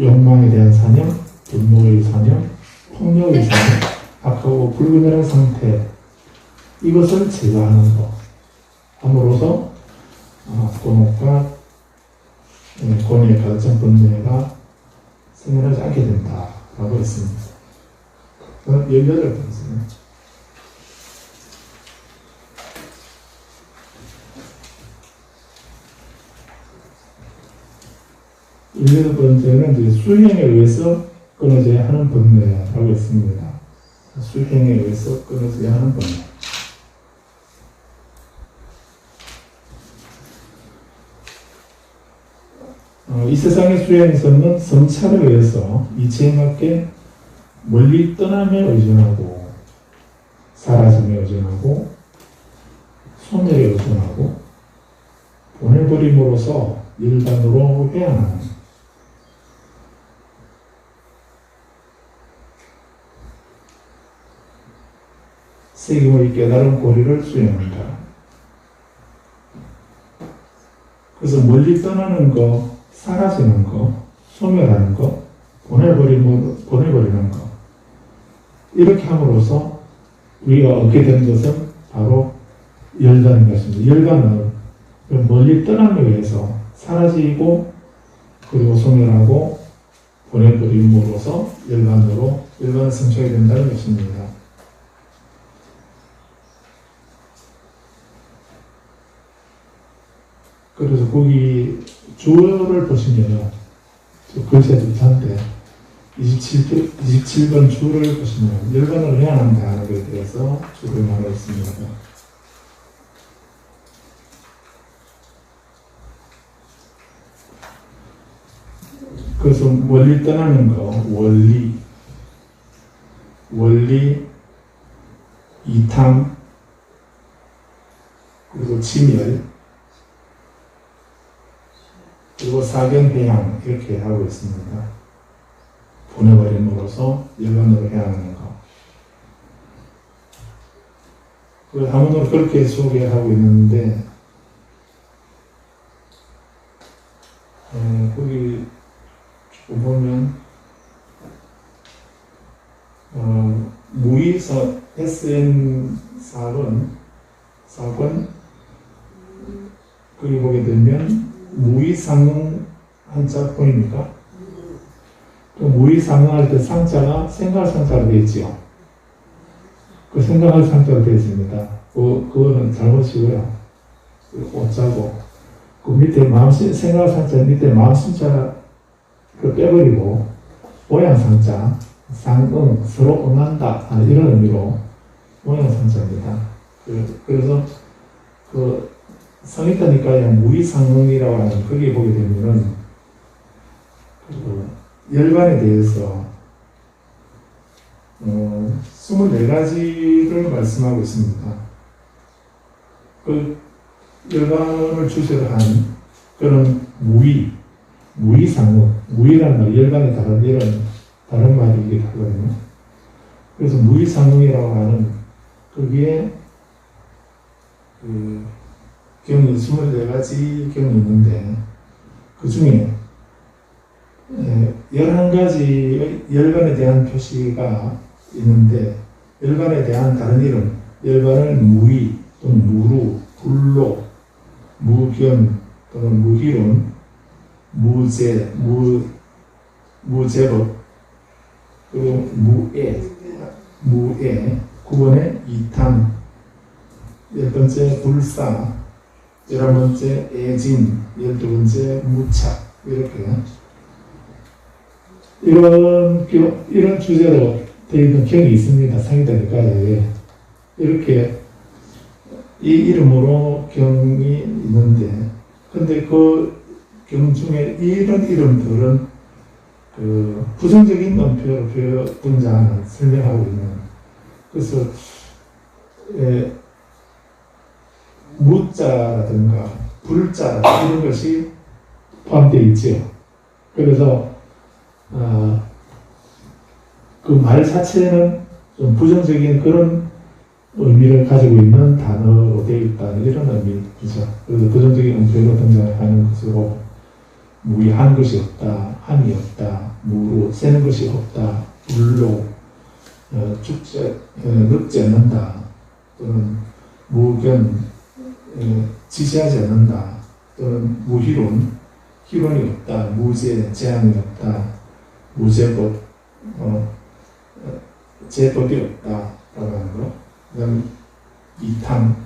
욕망에 대한 사념, 분노의 사념, 폭력의 사념, 악하고 불균형한 상태, 이것을 제거하는 것 함으로써 본업과 본의에 가득 찬 번뇌가 생겨나지 않게 된다라고 했습니다. 18번째는 이제 수행에 의해서 끊어져야 하는 번뇌라고 했습니다. 수행에 의해서 끊어져야 하는 번뇌. 이 세상의 수행에서는 성찰에 의해서 이치에 맞게 멀리 떠남에 의존하고, 사라짐에 의존하고, 소멸에 의존하고, 보내버림으로써 열반으로 회양하는 세기의 깨달은 고리를 수행한다. 그래서 멀리 떠나는 거, 사라지는 거, 소멸하는 거, 보내버리는 거. 이렇게 함으로써 우리가 얻게 되는 것은 바로 열반인 것입니다. 열반은 멀리 떠나기 위해서 사라지고 그리고 소멸하고 보내버림으로써 열반을 성취하게 된다는 것입니다. 그래서 거기 주어를 보시면요. 글씨도 있는데 27번 주를 보시면 열반을 해야 한다는 것에 대해서 주를 말하고 있습니다. 그래서 멀리 떠나는 거, 원리, 이탐, 그리고 치멸, 그리고 사견회양 이렇게 하고 있습니다. 보내버림으로써 열반으로 해양하는 거. 그 한문으로 그렇게 소개하고 있는데 거기 보면 무의서 SN 4권 거기 보게 되면 무의상응 한자 보입니까? 그 무의상응할 때 상자가 생각할 상자로 되어 있죠. 그 생각할 상자로 되어 있습니다. 그거는 잘못이고요. 오자고 그 밑에 생각할 상자 밑에 마음 심자 그 빼버리고 모양 상자 상응 서로 응한다 이런 의미로 모양 상자입니다. 그래서 그 성의타니까요 무의상응이라고 하는 거기에 보게 되면은 그 열반에 대해서 24가지를 말씀하고 있습니다. 그 열반을 주제로 한 그런 무의상응, 무의라는 말, 열반의 다른 말이기도 하거든요. 그래서 무의상응이라고 하는 거기에 그 경이 24가지 경이 있는데 그 중에 11가지의 열반에 대한 표시가 있는데 열반에 대한 다른 이름 열반을 무의 또는 무루, 불로, 무견 또는 무기론, 무제, 무제법 그리고 무애 9번에 이탐 10번째 불사 11번째 애진 12번째 무착 이렇게 이런 주제로 되어 있는 경이 있습니다. 상이다니까요. 이렇게 이 이름으로 경이 있는데 근데 그 경 중에 이런 이름들은 그 부정적인 언표로 등장하는 설명하고 있는 그래서 무자라든가 불자라든가 이런 것이 포함되어 있죠. 그래서 그 말 자체는 좀 부정적인 그런 의미를 가지고 있는 단어로 되어 있다는 이런 의미죠. 그래서 부정적인 언표로 등장하는 것으로 무의한 것이 없다, 함이 없다, 무로 세는 것이 없다, 불로 늙지 않는다, 또는 무견 지시하지 않는다, 또는 무희론 희론이 없다, 무제 제한이 없다, 무제법 제법이 없다 라고 하는 거. 그 다음 이탐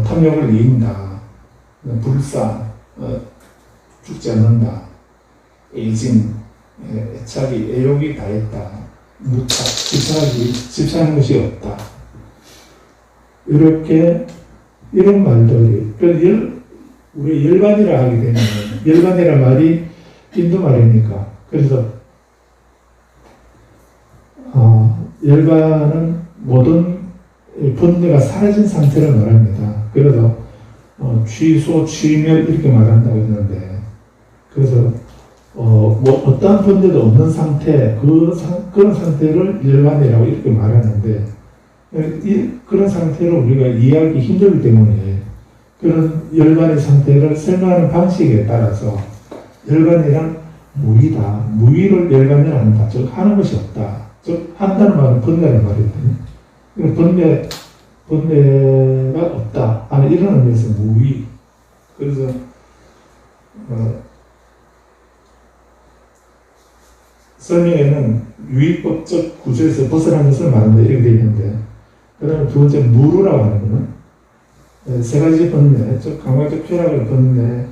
탐욕을 이긴다, 불사 죽지 않는다, 애진 애착이 애욕이 다했다, 무착 집착하는 것이 없다. 이렇게 이런 말들이 우리 열반이라 하게 되면 열반이라 말이 인도 말이니까 그래서 열반은 모든 분노가 사라진 상태를 말합니다. 그래서 취소, 취멸 이렇게 말한다고 했는데, 그래서 어떠한 번뇌도 없는 상태, 그런 상태를 열반이라고 이렇게 말하는데, 그런 상태를 우리가 이해하기 힘들기 때문에 그런 열반의 상태를 설명하는 방식에 따라서 열반이란 무의다, 무의를 열반이라 한다, 즉 하는 것이 없다, 즉 한다는 말은 번뇌라는 말이거든요. 번뇌가 없다 하는 이런 의미에서 무의. 그래서 설명에는 유의법적 구조에서 벗어난 것을 말한다 이렇게 되어 있는데, 그 다음에 두 번째 무루라고 하는 거는 세 가지 번뇌, 즉 감각적 쾌락의 번뇌,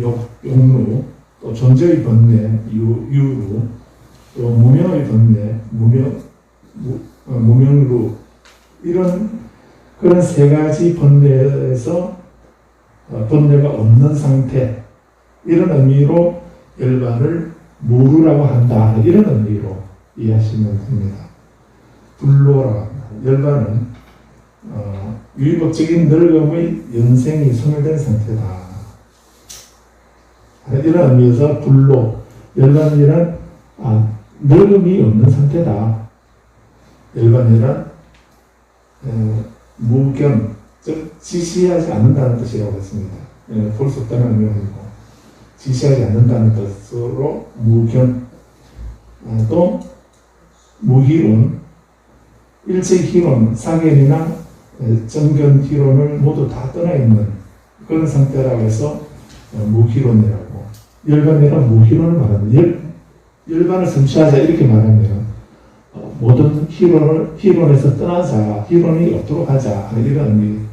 욕루, 또 존재의 번뇌, 유루, 또 무명의 번뇌, 무명루, 그런 세 가지 번뇌에서 번뇌가 없는 상태, 이런 의미로 열반을 무루라고 한다, 이런 의미로 이해하시면 됩니다. 불로라고 합니다. 열반은 유의법적인 늙음의 연생이 소멸된 상태다, 이런 의미에서 불로, 열반이란 늙음이 없는 상태다. 열반이란 무견, 즉 지시하지 않는다는 뜻이라고 했습니다. 볼 수 없다는 의미가 아니고 지시하지 않는다는 뜻으로 무견, 또 무희론, 일체희론, 사견이나 정견희론을 모두 다 떠나 있는 그런 상태라고 해서 무희론이라고, 열반이란 무희론을 말합니다. 열반을 성취하자 이렇게 말하면 모든 희론에서 떠나자, 희론이 없도록 하자, 이런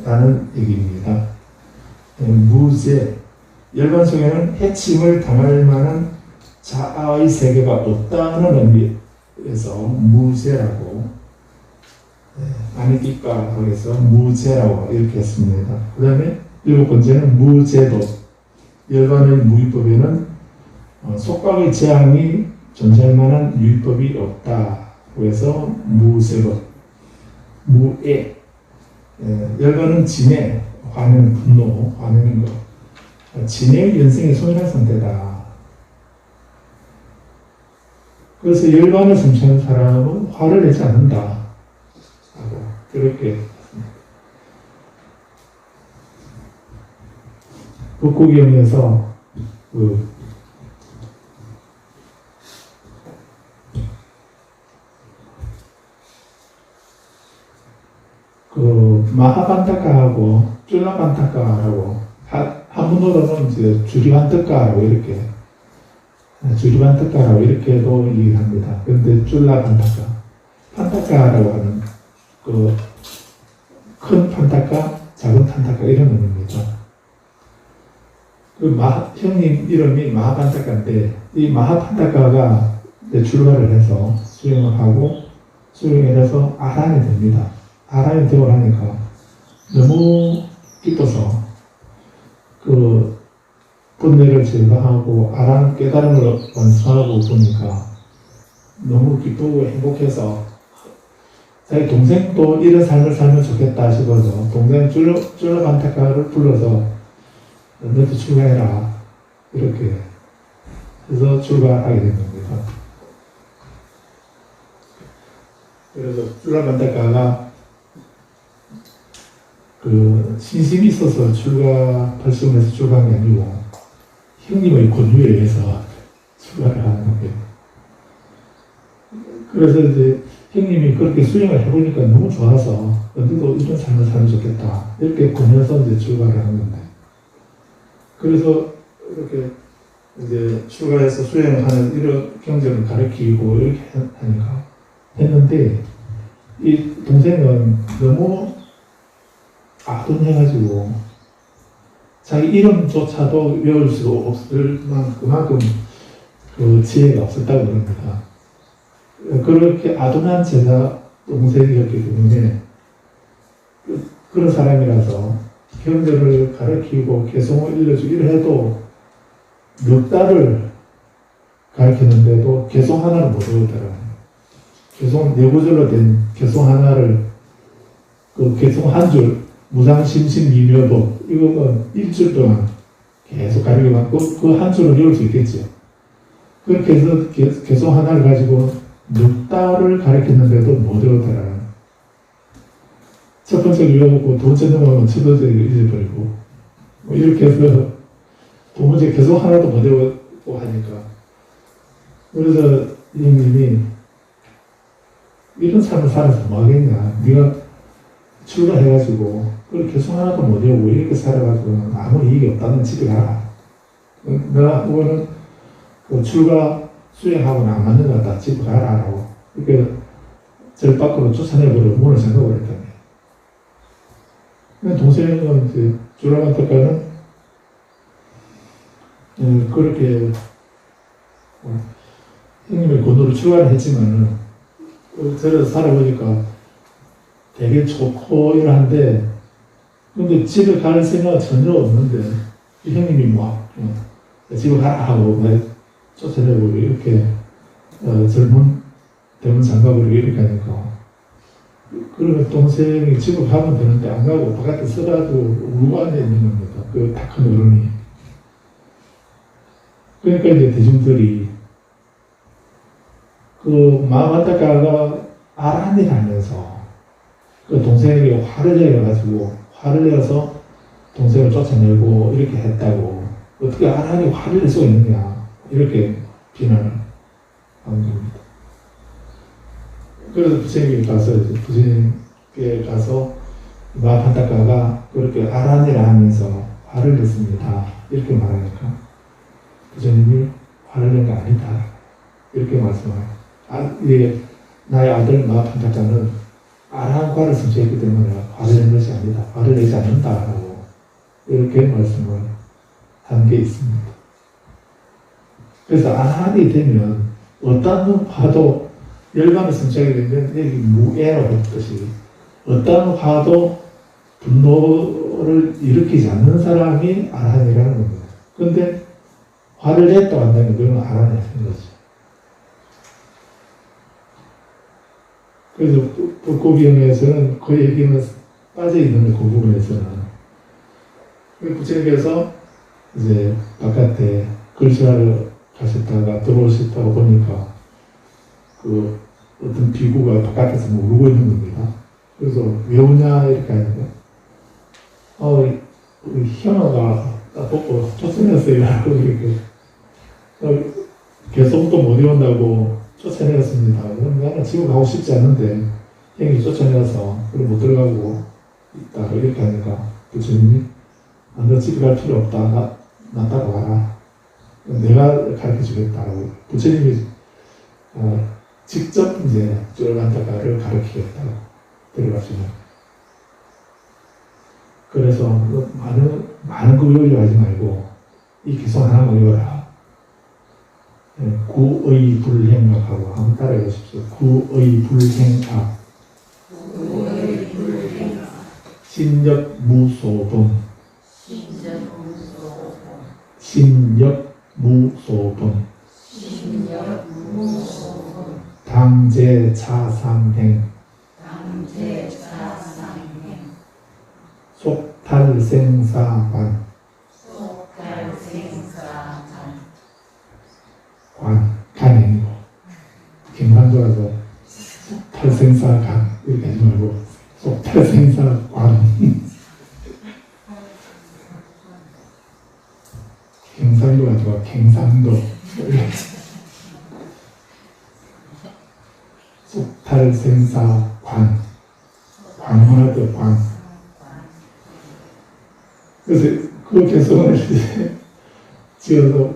의미라는 얘기입니다. 무제, 열반 속에는 해침을 당할 만한 자아의 세계가 없다는 의미에서 무제라고, 아니기까라고 해서 무제라고 이렇게 했습니다. 그 다음에 일곱 번째는 무제도, 열반의 무위법에는 속각의 재앙이 존재할 만한 유의법이 없다고 해서 무세법, 무애, 열반은 진해, 화는 분노, 화내는 것, 진해의 연생이 소멸한 상태다. 그래서 열반을 성취하는 사람은 화를 내지 않는다 하고 그렇게 북구경에서 마하반타카하고 쫄라반타카라고, 한문으로는 이제 주리반타카라고 이렇게도 얘기합니다. 그런데 쫄라반타카, 판타카라고 하는 큰 판타카, 작은 판타카 이런 의미입니다. 형님 이름이 마하반타카인데, 이 마하반타카가 출가를 해서 수행을 하고, 수행을 해서 아란이 됩니다. 아란이 되고 나니까 너무 기뻐서 번뇌를 제거하고 아란 깨달음을 완성하고 보니까 너무 기쁘고 행복해서 자기 동생도 이런 삶을 살면 좋겠다 싶어서 동생 쫄라반타카를 불러서 너도 출가해라 이렇게 해서 출가하게 된 겁니다. 그래서 쫄라반타카가 신심이 있어서 발심해서 출가한 게 아니고 형님의 권유에 의해서 출가를 하는 거예요. 그래서 이제 형님이 그렇게 수행을 해보니까 너무 좋아서 너도 이런 삶을 살면 좋겠다 이렇게 권해서 이제 출가를 한 건데, 그래서 이렇게 이제 출가해서 수행을 하는 이런 경전을 가르치고 이렇게 하니까 했는데, 이 동생은 너무 아둔해가지고 자기 이름조차도 외울 수 없을 그만큼 지혜가 없었다고 그럽니다. 그렇게 아둔한 제자 동생이었기 때문에 그런 사람이라서 경전을 가르치고 개송을 일러주고 이래도 몇 달을 가르치는데도 개송 하나를 못 외우더라고요. 개송, 4구절로 된 개송 하나를 개송 한 줄 무상심신미묘법 이거는 일주일 동안 계속 가르쳐만 그 한 줄을 외울 수 있겠죠. 그렇게 해서 계속 하나를 가지고 6달을 가르쳤는데도 못 외우더라. 첫 번째를 외우고 두 번째 넘어가면 첫 번째를 잊어버리고 뭐 이렇게 해서 두 번째 계속 하나도 못 외우고 하니까 그래서 이 형님이 이런 삶을 살아서 뭐 하겠냐. 네가 출가해가지고 그걸 계속 하나도 못 외우고 이렇게 살아가지고 아무 이익이 없다면 집에 가라. 내가 그거는 그 출가 수행하고는 안 맞는 것 같다. 집에 가라 라고 이렇게 절 밖으로 쫓아내버리고 문을 잠가버렸다며. 동생은 이제 줄라간타카는 그렇게 형님의 권유로 출가를 했지만은 저를 살아보니까 되게 좋고 이러한데 근데 집에 갈 생각은 전혀 없는데 형님이 뭐 집에 가라 하고 쫓아내고 이렇게 젊은 대문 장갑으로 이렇게 하니까 그러면 동생이 집에 가면 되는데 안 가고 바깥에 서가지고 울고 앉아 있는 겁니다. 그 다 큰 어른이. 그러니까 이제 대중들이 그 마마타카가 아란일 하면서 그 동생에게 화를 내가지고 화를 내서 동생을 쫓아내고 이렇게 했다고 어떻게 아란이 화를 낼 수가 있느냐 이렇게 비난을 하는 겁니다. 그래서 부처님께 가서 부처님께 가서 마마타카가 그렇게 아란일 하면서 화를 냈습니다. 이렇게 말하니까 부처님이 화를 낸 거 아니다. 이렇게 말씀하고 나의 아들 마판타카는 아라한과를 성취했기 때문에 화를 낸 것이 아니다. 화를 내지 않는다라고 이렇게 말씀을 한 게 있습니다. 그래서 아라한이 되면 어떤 화도 열반을 성취하게 되면 여기 무애라고 했듯이 어떤 화도 분노를 일으키지 않는 사람이 아라한이라는 겁니다. 그런데 화를 냈다고 한다면 그건 아라한이 아닌 거죠. 그래서 불고비영에서는 그 얘기는 빠져있는 그 부분에서는 부처님께서 이제 바깥에 글씨하러 가셨다가 들어오셨다고 보니까 그 어떤 비구가 바깥에서 뭐 울고 있는 겁니다. 그래서 왜 우냐 이렇게 하니까 우리 현아가 보고 쫓아냈어요 라고 이렇게 계속 또 못 이온다고 쫓아내었습니다. 나는 지금 가고 싶지 않은데 형이 쫓아내서 그걸 못 들어가고 있다 이렇게 하니까 부처님이 너 집에 갈 필요 없다. 나 따라와라. 내가 가르쳐 주겠다고 부처님이 직접 이제 줄라간타카를 가르치겠다고 들어가시면 그래서 많은 거 외우려 하지 말고 이 기성 하나만 외워라. 구의불행악하고 한번 따라해 보십시오. 구의불행악 신역무소범 신역무소범 당제차상행 속탈생사관 간행이고 경상도라서 탈생사간 이렇게 하지 말고 속탈생사관 경상도가 좋아 경상도 속탈생사관 관문할 관 그래서 그 개성을 지어서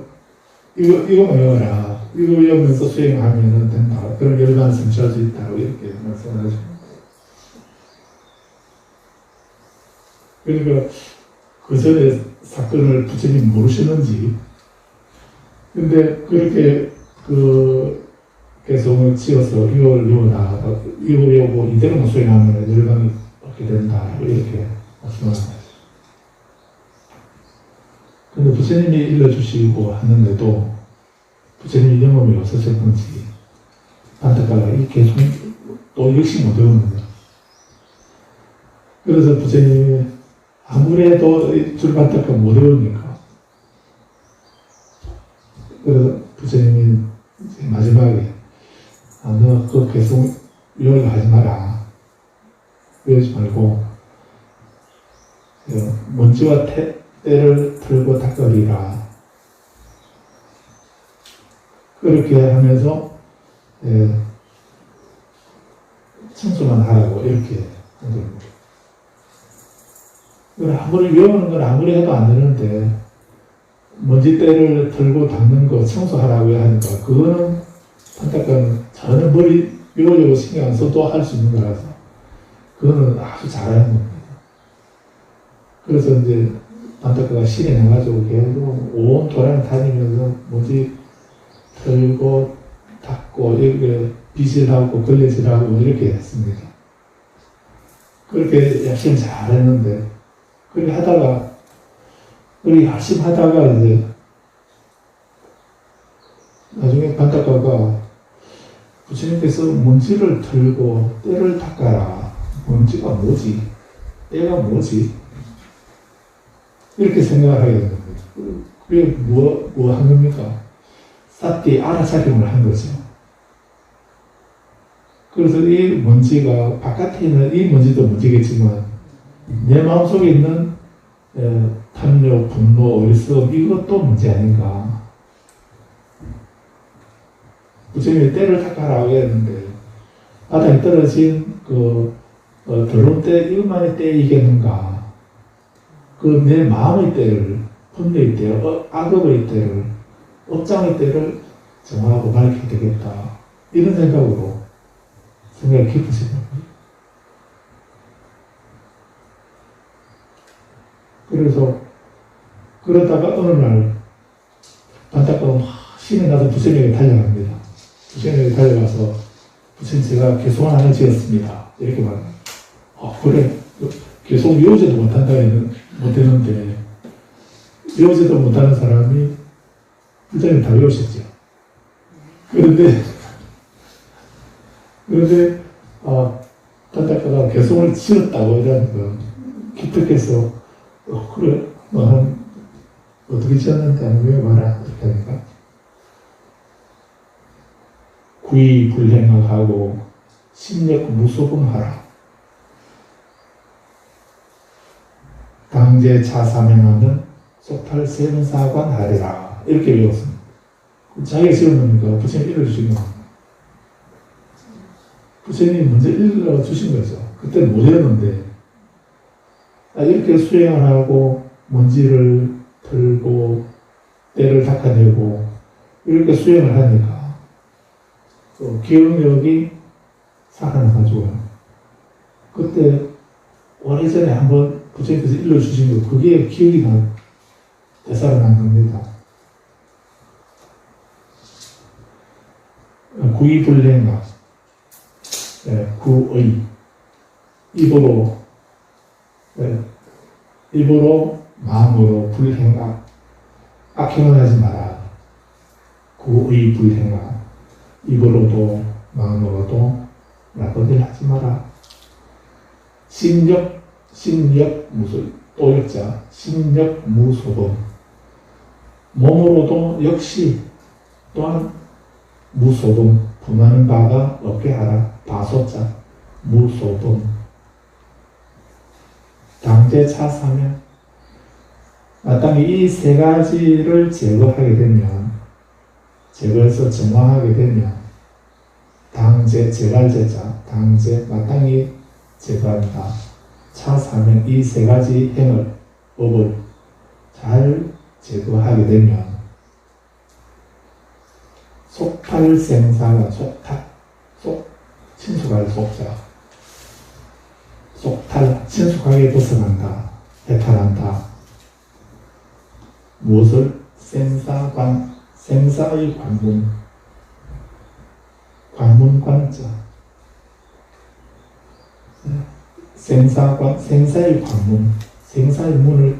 이거만 외워라. 이거 외우면서 수행하면 된다. 그런 열반을 성취할 수 있다고 이렇게 말씀하죠. 그러니까 그 전에 사건을 부처님 모르시는지 근데 그렇게 그 개성을 지어서 이걸 외워라. 이거 외우고 이대로만 수행하면 열반을 얻게 된다. 이렇게 말씀하는 거죠. 근데 부처님이 일러주시고 하는데도 부처님이 경험이 없으셨던지 안타까워 이 개성 또 역시 못 외우는 거예요. 그래서 부처님이 아무래도 줄반탁가 못 외우니까. 그래서 부처님이 마지막에, 너 그거 계속 외우려 하지 마라. 외우지 말고, 먼지와 때를 털고 닦으리라. 그렇게 하면서, 청소만 하라고, 이렇게 한 겁니다. 아무리 외우는 건 아무리 해도 안 되는데, 먼지때를 털고 닦는 거 청소하라고 하니까, 그거는 안타까운 전혀 머리 외우려고 신경 안 써도 할 수 있는 거라서, 그거는 아주 잘하는 겁니다. 그래서 이제 안타까가 실행해가지고 계속 온 도랑 다니면서 먼지 털고 닦고, 이렇게 비실하고 걸레질하고 이렇게 했습니다. 그렇게 열심히 잘했는데, 그렇게 하다가, 그렇게 열심히 하다가 이제, 나중에 반타가가 부처님께서 먼지를 털고 때를 닦아라. 먼지가 뭐지? 때가 뭐지? 이렇게 생각을 하게 된 겁니다. 그게 뭐 한 겁니까? 쌌디 알아차림을 한 거죠. 그래서 이 먼지가 바깥에 있는 이 먼지도 먼지겠지만 내 마음속에 있는 탐욕, 분노, 어리석음 이것도 문제 아닌가. 부처님이 때를 닦아라고 했는데 바닥에 떨어진 더러운 때 이것만의 때이겠는가. 내 마음의 때를, 분노의 때를, 악업의 때를, 업장의 때를 정하고 밝혀야 되겠다. 이런 생각으로 생각이 깊으신 겁니다. 그래서 그러다가 어느 날 안타까운 신이 나서 부처님에게 달려갑니다. 부처님에게 달려가서 부처님 제가 개송을 하나 지었습니다. 이렇게 말합니다. 그래 개송 외우지도 못했는데 외우지도 못하는 사람이 부처님 다 외우셨죠. 그런데 안타까가 개송을 지었다고 이러는 거 기특해서 그래 어떻게 지었는데 안 외워봐라 이렇게 하니까 구의 불행하고 심력 무소금하라. 당제 차사명하면 속탈 세문사관 하리라. 이렇게 외웠습니다. 자기가 지었으니까 부처님 읽어주신 겁니다. 부처님이 먼저 읽어주신 거죠. 그때는 못 읽었는데 이렇게 수행을 하고 먼지를 털고 때를 닦아내고 이렇게 수행을 하니까 기억력이 살아나가지고요. 그때 오래전에 한번 부처님께서 일러주신 거 그게 기억이 되살아난 겁니다. 구의불행각, 구의, 입으로 마음으로 불행악, 악행을 하지 마라. 구의불행악, 입으로도 마음으로도 나쁜 일 하지 마라. 심력 무소, 또 역자, 심력 무소금. 몸으로도 역시 또한 무소금, 분하는 바가 없게 하라. 바소자, 무소금. 당제 차사면, 마땅히 이 세 가지를 제거하게 되면, 제거해서 정화하게 되면, 당제, 제갈제자, 당제, 마땅히 제거한다. 차사면, 이 세 가지 행을, 업을 잘 제거하게 되면, 속탈생사가 친숙할 속자. 속탈, 친숙하게 벗어난다. 해탈한다. 무엇을? 생사관, 생사의 관문. 관문관자. 생사관, 생사의 관문. 생사의 문을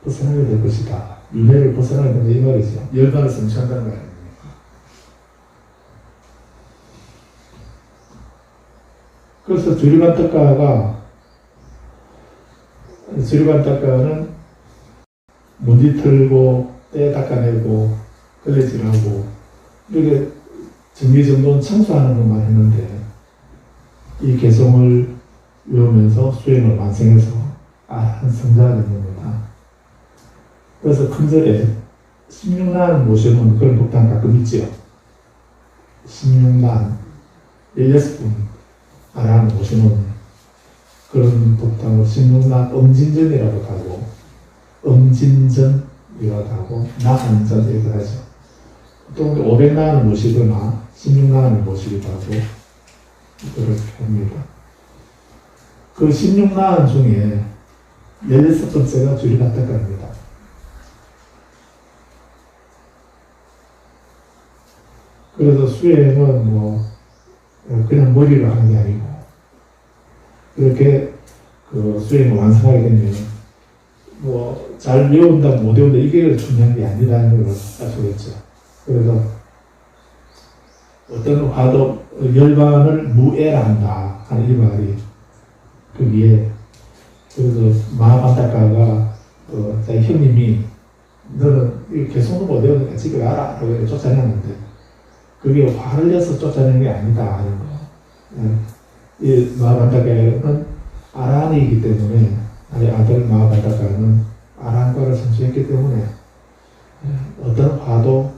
벗어나게 될 것이다. 윤회를 벗어나게 된다. 이 말이죠. 열반을 성취한다는 거 아닙니까? 그래서 주리반특가가 주류관 닦아는 먼지 털고 때 닦아내고 걸레질하고 이렇게 정리정돈 청소하는 것만 했는데 이 개성을 외우면서 수행을 완성해서 한 성자가 된 겁니다. 그래서 큰절에 16난 모시는 그런 법당 가끔 있지요. 16난 16분 아라는 모시는 그런 법당을 16난 엄진전이라고 하고 엄진전이라고 하고 나한전 이렇게 하죠. 또 500난을 모시거나 16난을 모시기도 하고 그렇게 합니다. 그 16난 중에 16번째가 주리간닦아입니다. 그래서 수행은 뭐 그냥 머리로 하는 게 아니고 그렇게 그 수행을 완성하게 되면 뭐 잘 외운다 못 외운다 이게 중요한 게 아니라는 걸 아시겠죠. 그래서 어떤 화도 열반을 무애란다 하는 이 말이 거기에 그래서 마하반타카가 자기 형님이 너는 이 개성도 못 외우니까 집에 가라 라고 쫓아내는데 그게 화를 내서 쫓아내는 게 아니다 하는 거. 이 마하반타카는 아란이기 때문에 아들 마하반타카는 아란과를 성취했기 때문에 어떤 화도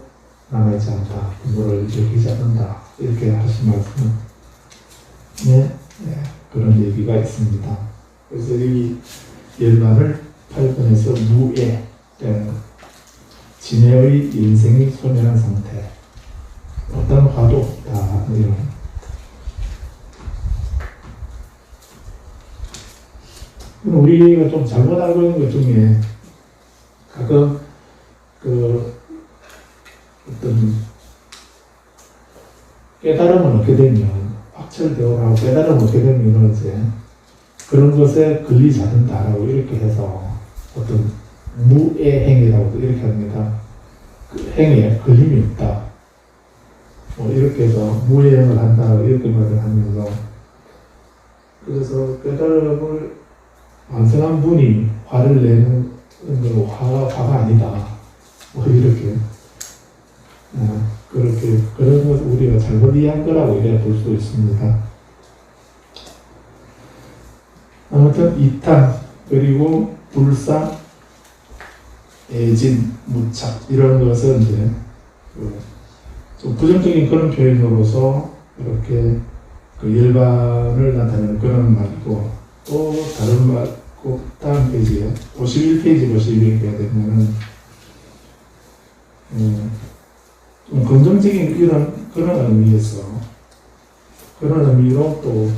남아있지 않다. 분노를 일으키지 않는다. 이렇게 하신 말씀은 그런 얘기가 있습니다. 그래서 이 열반을 8번에서 무애, 진해의 인생이 소멸한 상태, 어떤 화도 없다. 이런. 우리가 좀 잘못 알고 있는 것 중에 가끔 어떤 깨달음을 얻게 되면 확철대오라고 깨달음을 얻게 되면 이제 그런 것에 걸리지 않는다라고 이렇게 해서 어떤 무애행이라고 이렇게 합니다. 그 행위에 걸림이 없다. 뭐 이렇게 해서 무애행을 한다 이렇게 말을 하면서 그래서 깨달음을 완성한 분이 화를 내는 건 화가 아니다. 뭐 이렇게 그렇게 그런 것을 우리가 잘못 이해한 거라고 이래 볼 수 있습니다. 아무튼 이탄 그리고 불상, 애진, 무착 이런 것은 이제 좀 부정적인 그런 표현으로서 이렇게 그 열반을 나타내는 그런 말이고 또 다른 말, 그 다음 페이지에 51페이지 보시게 되면은 좀 긍정적인 이런 그런 의미에서 그런 의미로 또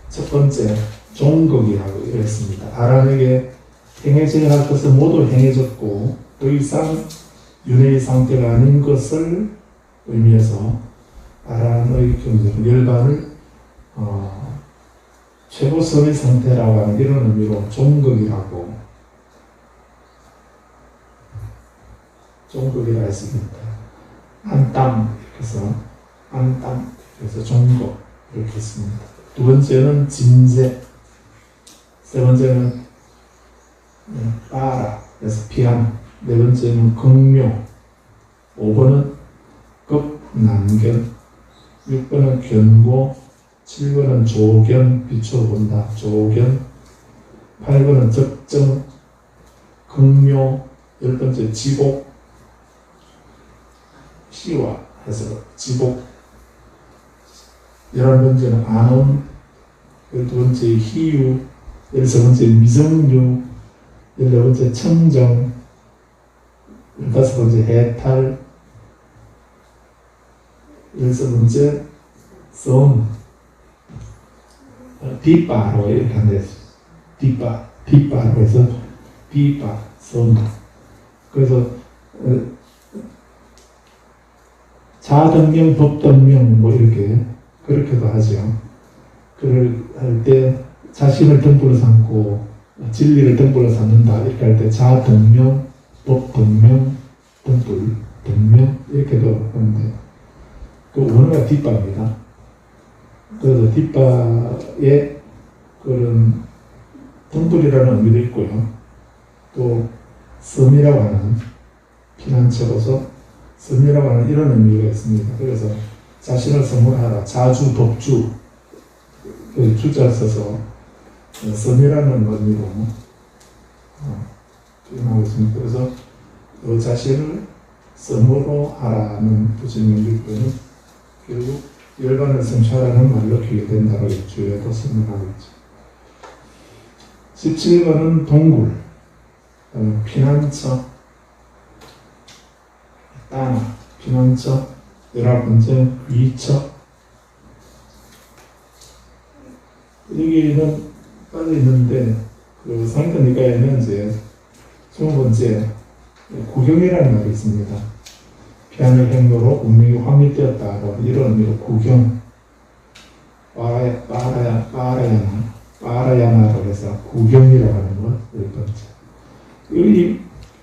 첫 번째 종극이라고 이랬습니다. 아란에게 행해져야 할 것을 모두 행해졌고 더 이상 윤회의 상태가 아닌 것을 의미해서 아란의 경전 열반을 최고선의 상태라고 하는 이런 의미로 종극이라고 했습니다. 안땀 이렇게 해서 안땀 그래서 종극 이렇게 했습니다. 두 번째는 진제, 세 번째는 빠라 그래서 피함, 네 번째는 극묘, 5번은 급난견, 6번은 견고, 7번은 조견, 빛으로 본다, 조견, 8번은 적정, 극묘, 10번째 지복, 시와 해서 지복, 11번째는 안온, 12번째 희유, 13번째 미성유, 14번째 청정, 15번째 해탈, 16번째 성, 뒷바로 이렇게 한다. 뒷바로 해서 뒷바, 성. 그래서 자등명, 법등명 뭐 이렇게 그렇게도 하죠. 그를 할 때 자신을 등불로 삼고 진리를 등불로 삼는다 이렇게 할 때 자등명, 법등명, 등불, 등명 이렇게도 하는데 그 원어가 뒷바입니다. 그래서 뒷바에 그런 등불이라는 의미도 있고요. 또 섬이라고 하는 피난처로서 섬이라고 하는 이런 의미가 있습니다. 그래서 자신을 선물하라. 자주, 독주 주자 써서 섬이라는 의미로 표현하고 있습니다. 그래서 너 자신을 섬으로 하라는 부처님의 표현은 결국 열반을 성취하라는 말로 기억된다고 주에도 설명하고 있죠. 17번은 동굴, 피난처, 땅, 피난처, 11번째 위처. 여기는 빠져 있는데 그 상태니까에는 이제 20번째 구경이라는 말이 있습니다. 피하는 행로로 운명이 확립되었다. 이런 의미로 구경, 빠라야나라고 해서 구경이라고 하는 것, 10번째.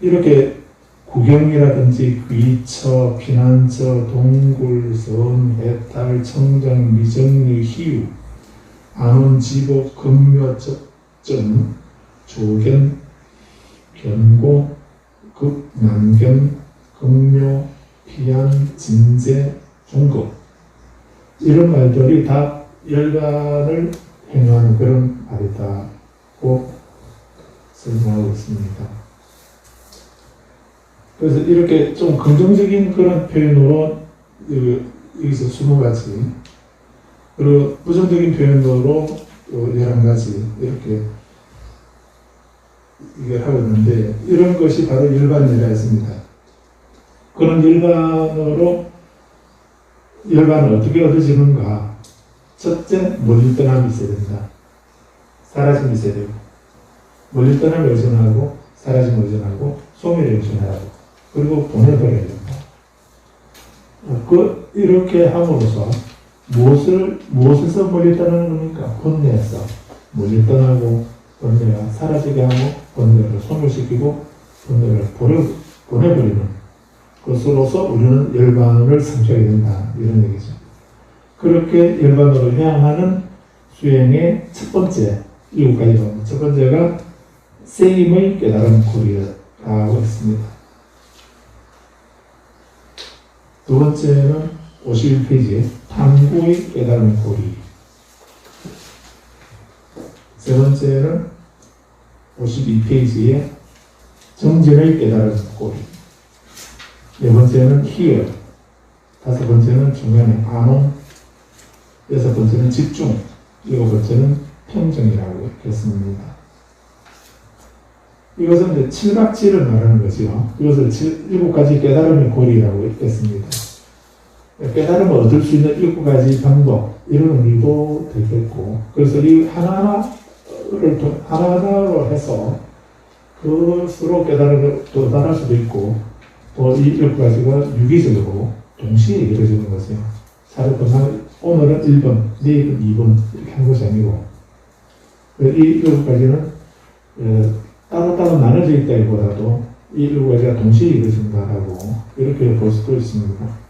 이렇게 구경이라든지 귀처, 피난처, 동굴, 섬, 해탈, 청정, 미정리, 희유, 안온, 지복, 금묘, 접점, 조견, 견고, 급, 난견, 금묘, 피안, 진제, 중급, 이런 말들이 다 열반을 행하는 그런 말이다고 설명하고 있습니다. 그래서 이렇게 좀 긍정적인 그런 표현으로 여기서 20가지, 그리고 부정적인 표현으로 또 11가지 이렇게 이걸 하고 있는데, 이런 것이 바로 열반이라 했습니다. 그런 열반은 어떻게 얻어지는가? 첫째, 멀리 떠남이 있어야 된다. 사라짐이 있어야 되고, 멀리 떠남이 의존하고, 사라짐이 의존하고, 소멸이 의존하고, 그리고 보내버려야 된다. 이렇게 함으로써 무엇에서 멀리 떠나는 겁니까? 번뇌에서 멀리 떠나고, 번뇌가 사라지게 하고, 번뇌를 소멸시키고, 번뇌를 보내버리는 것으로서 우리는 열반을 성취하게 된다. 이런 얘기죠. 그렇게 열반으로 향하는 수행의 첫 번째, 7가지 방법. 첫 번째가 세임의 깨달음 고리라고 했습니다. 두 번째는 51페이지에 탐구의 깨달음 고리. 세 번째는 52페이지에 정진의 깨달음 고리. 네 번째는 희열. 다섯 번째는 중간에 안온. 여섯 번째는 집중. 일곱 번째는 평정이라고 했습니다. 이것은 이제 7각지를 말하는 거죠. 이것을 7가지 깨달음의 고리라고 했습니다. 깨달음을 얻을 수 있는 7가지 방법, 이런 의미도 되겠고, 그래서 이 하나하나로 해서 그것으로 깨달음을 도달할 수도 있고, 또 이 7가지가 유기적으로 동시에 이루어지는 거죠. 오늘은 1번, 내일은 2번 이렇게 한 것이 아니고, 이 7가지는 따로따로 나눠져 있다기보다도 이 7가지가 동시에 이루어진다라고 이렇게 볼 수도 있습니다.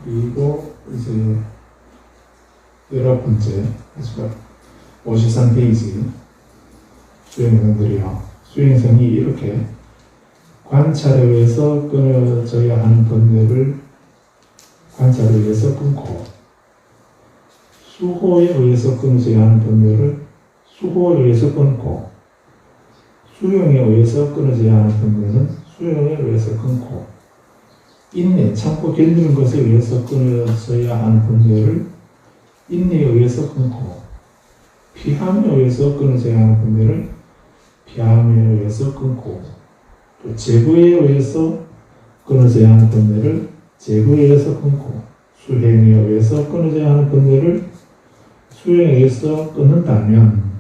그리고 이제 11번째, 53페이지 수행성들이요. 수행성이 이렇게 관찰에 의해서 끊어져야 하는 번뇌를 관찰에 의해서 끊고, 수호에 의해서 끊어져야 하는 번뇌를 수호에 의해서 끊고, 수용에 의해서 끊어져야 하는 번뇌는 수용에 의해서 끊고, 인내, 참고 견디는 것에 의해서 끊어져야 하는 번뇌를 인내에 의해서 끊고, 피함에 의해서 끊어져야 하는 번뇌를 피함에 의해서 끊고, 또 제구에 의해서 끊어져야 하는 번뇌를 제구에 의해서 끊고, 수행에 의해서 끊어져야 하는 번뇌를 수행에 의해서 끊는다면,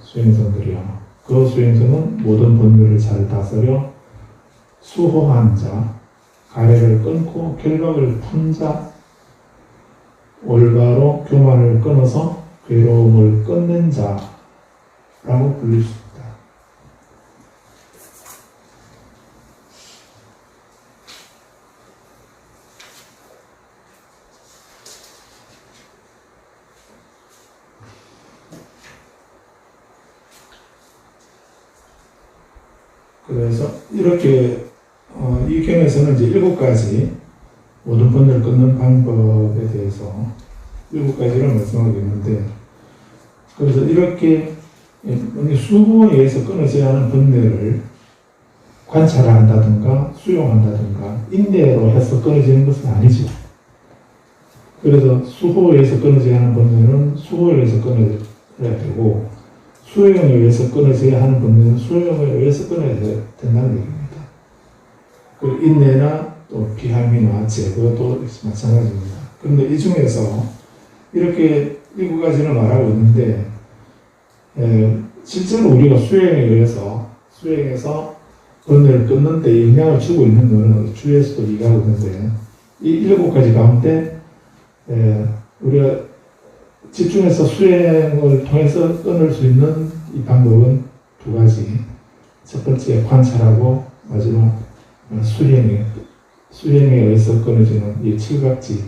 수행성들이요, 그 수행성은 모든 번뇌를 잘 다스려 수호한 자, 가래를 끊고 결박을 푼 자, 올바로 교만을 끊어서 괴로움을 끊는 자라고 불릴 수 있다. 그래서 이렇게 이 경에서는 이제 7가지 모든 번뇌를 끊는 방법에 대해서 7가지를 말씀하고 있는데, 그래서 이렇게 수고에 의해서 끊어져야 하는 번뇌를 관찰한다든가 수용한다든가 인내로 해서 끊어지는 것은 아니죠. 그래서 수고에 의해서 끊어져야 하는 번뇌는 수고에 의해서 끊어져야 되고, 수용에 의해서 끊어져야 하는 번뇌는 수용에 의해서 끊어야 된다는 얘기입니다. 그 인내나 또 비함이나 제거도 마찬가지입니다. 그런데 이 중에서 이렇게 7가지를 말하고 있는데, 실제로 우리가 수행해서 번뇌를 끊는 데 영향을 주고 있는 것은 주에서도 얘기하고 있는데, 이 7가지 가운데 우리가 집중해서 수행을 통해서 끊을 수 있는 이 방법은 2가지. 첫 번째 관찰하고 마지막 수행에 의해서 끊어지는 이 7가지.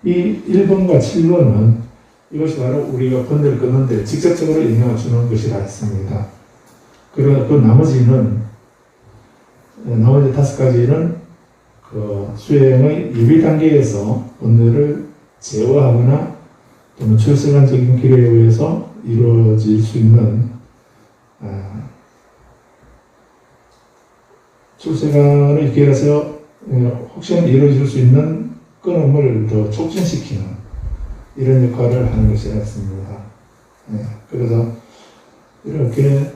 이 1번과 7번은 이것이 바로 우리가 번뇌를 끊는 데 직접적으로 영향을 주는 것이라 했습니다. 그리고 그 나머지 5가지는 그 수행의 예비 단계에서 번뇌를 제어하거나 또는 철저한적인 길에 의해서 이루어질 수 있는 출세관의 길에서 혹시나 이루어질 수 있는 끊음을 더 촉진시키는 이런 역할을 하는 것이라 했습니다. 그래서 이렇게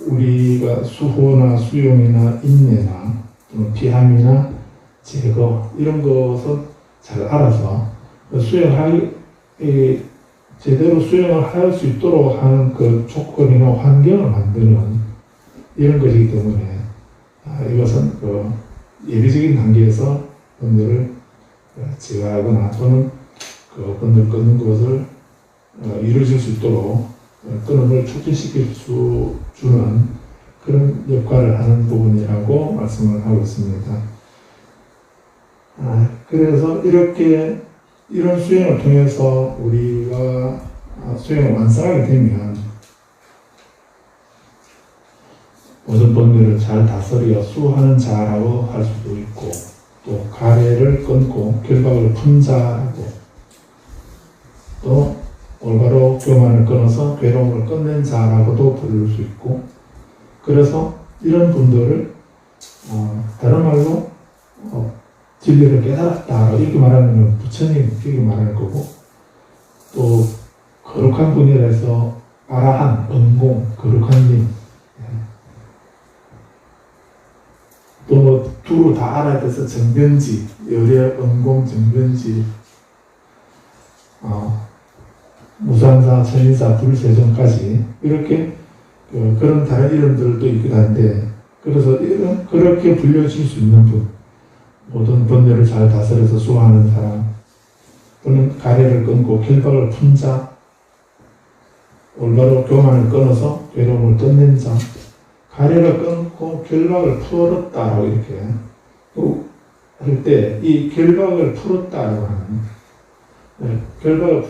우리가 수호나 수용이나 인내나 또는 피함이나 제거 이런 것은 잘 알아서 제대로 수행을 할 수 있도록 하는 그 조건이나 환경을 만드는 이런 것이기 때문에 이것은 예비적인 단계에서 번뇌를 제어하거나 또는 그 번뇌를 끊는 것을 이루어질 수 있도록 끊음을 촉진시킬 수 주는 그런 역할을 하는 부분이라고 말씀을 하고 있습니다. 그래서 이런 수행을 통해서 우리가 수행을 완성하게 되면 모든 번뇌를 잘 다스려 수호하는 자라고 할 수도 있고, 또 가래를 끊고 결박을 푼 자라고, 또 올바로 교만을 끊어서 괴로움을 끊는 자라고도 부를 수 있고, 그래서 이런 분들을 다른 말로 진리를 깨달았다 이렇게 말하면 부처님 이렇게 말하는 거고, 또 거룩한 분이라 해서 아라한, 은공, 거룩한 님, 또 두루 다 알아야 돼서 정변지, 열애, 은공, 정변지, 무상사, 천인사, 불세종까지 이렇게 그런 다른 이름들도 있긴 한데, 그래서 그렇게 불려질 수 있는 분, 모든 번뇌를 잘 다스려서 수호하는 사람, 또는 가래를 끊고 결박을 푼 자, 올바로 교만을 끊어서 괴로움을 끊는 자, 가래를 끊고 결박을 풀었다라고 이렇게 할 때, 이 결박을 풀었다라고 하는, 결박을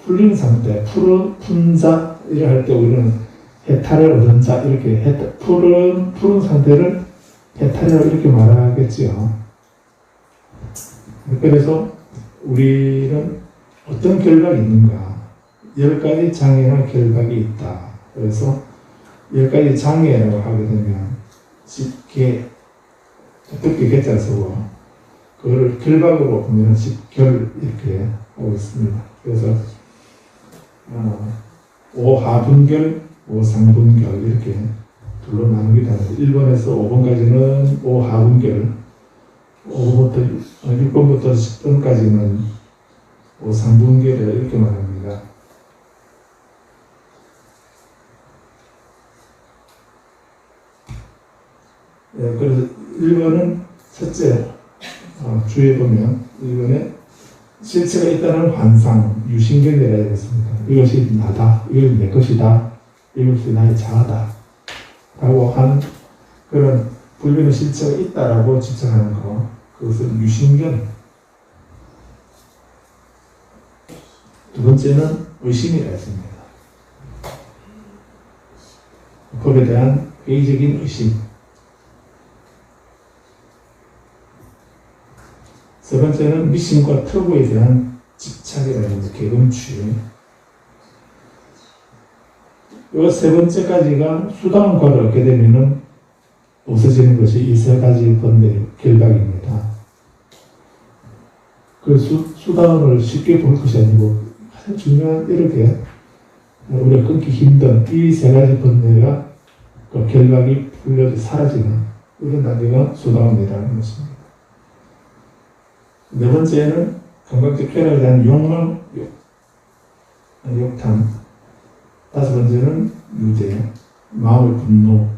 풀린 상태, 푼 자, 이렇게 할 때 우리는 해탈을 얻은 자, 이렇게 푸른 상태를 해탈이라고 이렇게 말하겠지요. 그래서 우리는 어떤 결박이 있는가? 10가지 장애나 결박이 있다. 그래서 10가지 장애라고 하게 되면 쉽게 어떻게 개자 쓰고 그거를 결박으로 보면 십결 이렇게 하고 있습니다. 그래서 5하분결, 5상분결 이렇게 둘로 나누기도 하는데 1번에서 5번까지는 5하분결, 6번부터 10번까지는 5상분결을 이렇게 말합니다. 그래서 1번은 첫째, 주에 보면 1번에 실체가 있다는 환상, 유신견이라 해야겠습니다. 이것이 나다, 이것이 내 것이다, 이것이 나의 자아다 라고 한 그런 불변의 실체가 있다라고 지칭하는 것, 그것을 유신견. 두 번째는 의심이라 했습니다. 법에 대한 회의적인 의심. 세 번째는 미신과 특고에 대한 집착이라는 개금추. 이 세 번째까지가 수다원과를 얻게 되면은 없어지는 것이 이 세 가지 번뇌 결박입니다. 그 수다원을 쉽게 볼 것이 아니고 가장 중요한 이렇게 우리가 끊기 힘든 이 세 가지 번뇌가 그 결박이 풀려 사라지는 이런 단계가 수다원이라는 것입니다. 네 번째는 감각적 쾌락에 대한 욕망, 욕탐. 다섯 번째는 유대, 마음의 분노.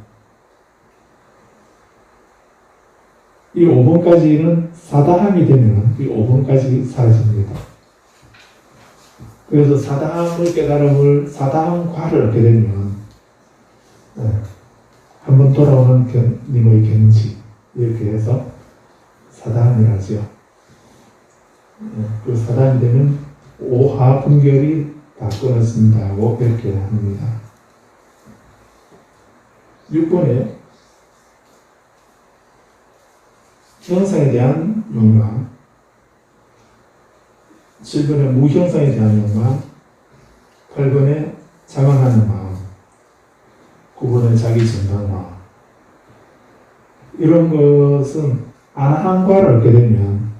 이 5번까지는 사다함이 되면 이 5번까지 사라집니다. 그래서 사다함의 깨달음을, 사다함과를 얻게 되면 한번 돌아오는 님의 경지 이렇게 해서 사다함이라죠. 그 사다함이 되면 오하 분결이 다 끊어진다고 이렇게 합니다. 6번에 형상에 대한 욕망, 7번에 무형상에 대한 욕망, 8번에 자망하는 마음, 9번에 자기 정당화. 이런 것은 아나함과를 얻게 되면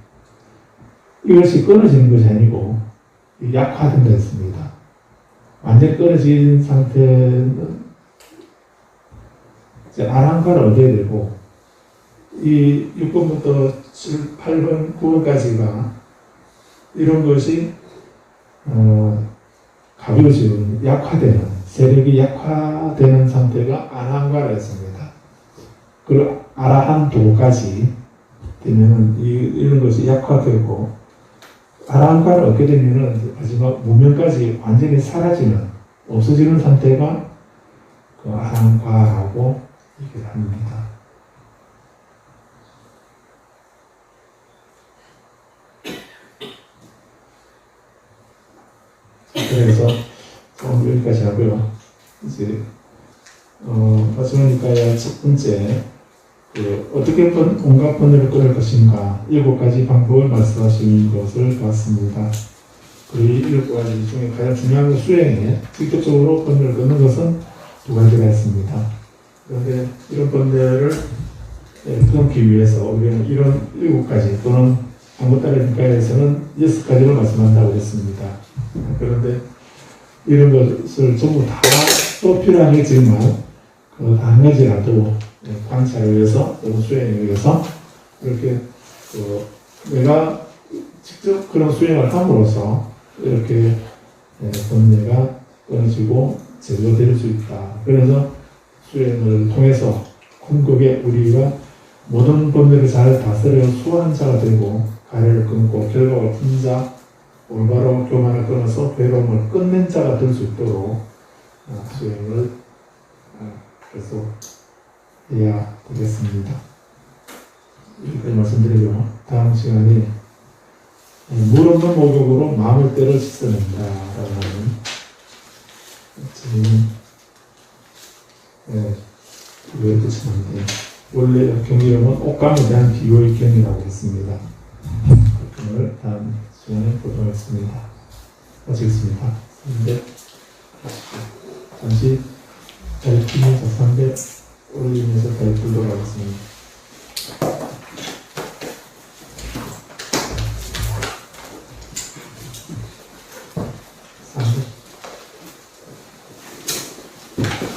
이것이 끊어지는 것이 아니고 약화된다 했습니다. 완전히 끊어진 상태는 이제 아나함과를 얻어야 되고 이 6번부터 7, 8번, 9번까지가 이런 것이 가벼워지는, 약화되는, 세력이 약화되는 상태가 아나함과라 했습니다. 그리고 아라한도까지 되면은 이런 것이 약화되고 아라한과를 얻게 되면은 마지막 무명까지 완전히 사라지는, 없어지는 상태가 그 아라한과라고 얘기를 합니다. 그래서 오늘 여기까지 하고요. 이제 마지막이니까 첫 번째 어떻게 온갖 번뇌를 끊을 것인가 7가지 방법을 말씀하신 것을 봤습니다. 그리고 7가지 중에 가장 중요한 건 수행에 직접적으로 번뇌를 끊는 것은 2가지가 있습니다. 그런데 이런 번뇌를 끊기 위해서 우리는 이런 7가지 또는 한국따라니까에서는 6가지를 말씀한다고 했습니다. 그런데 이런 것을 전부 다 또 필요하겠지만 그 한 가지라도 관찰을 위해서 또는 수행을 위해서 이렇게 내가 직접 그런 수행을 함으로써 이렇게 번뇌가 끊어지고 제거될 수 있다. 그래서 수행을 통해서 궁극에 우리가 모든 번뇌를 잘 다스려 수호하는 자가 되고 가래를 끊고 결박을 푼 자, 올바로 교만을 끊어서 괴로움을 끝낸 자가 될 수 있도록 수행을 계속 해야 되겠습니다. 여기까지 말씀드리고 다음 시간에 물 없는 목욕으로 마음의 때를 씻어낸다 라는 그거에 끝이는데 원래 경이름은 옷감에 대한 비유의 경이라고 했습니다. 그 경을 다음 시간에 보도록 하겠습니다. 마치겠습니다. 근데 잠시 자리 피면서 300 올리면서 자리 풀도록 하겠습니다. 네.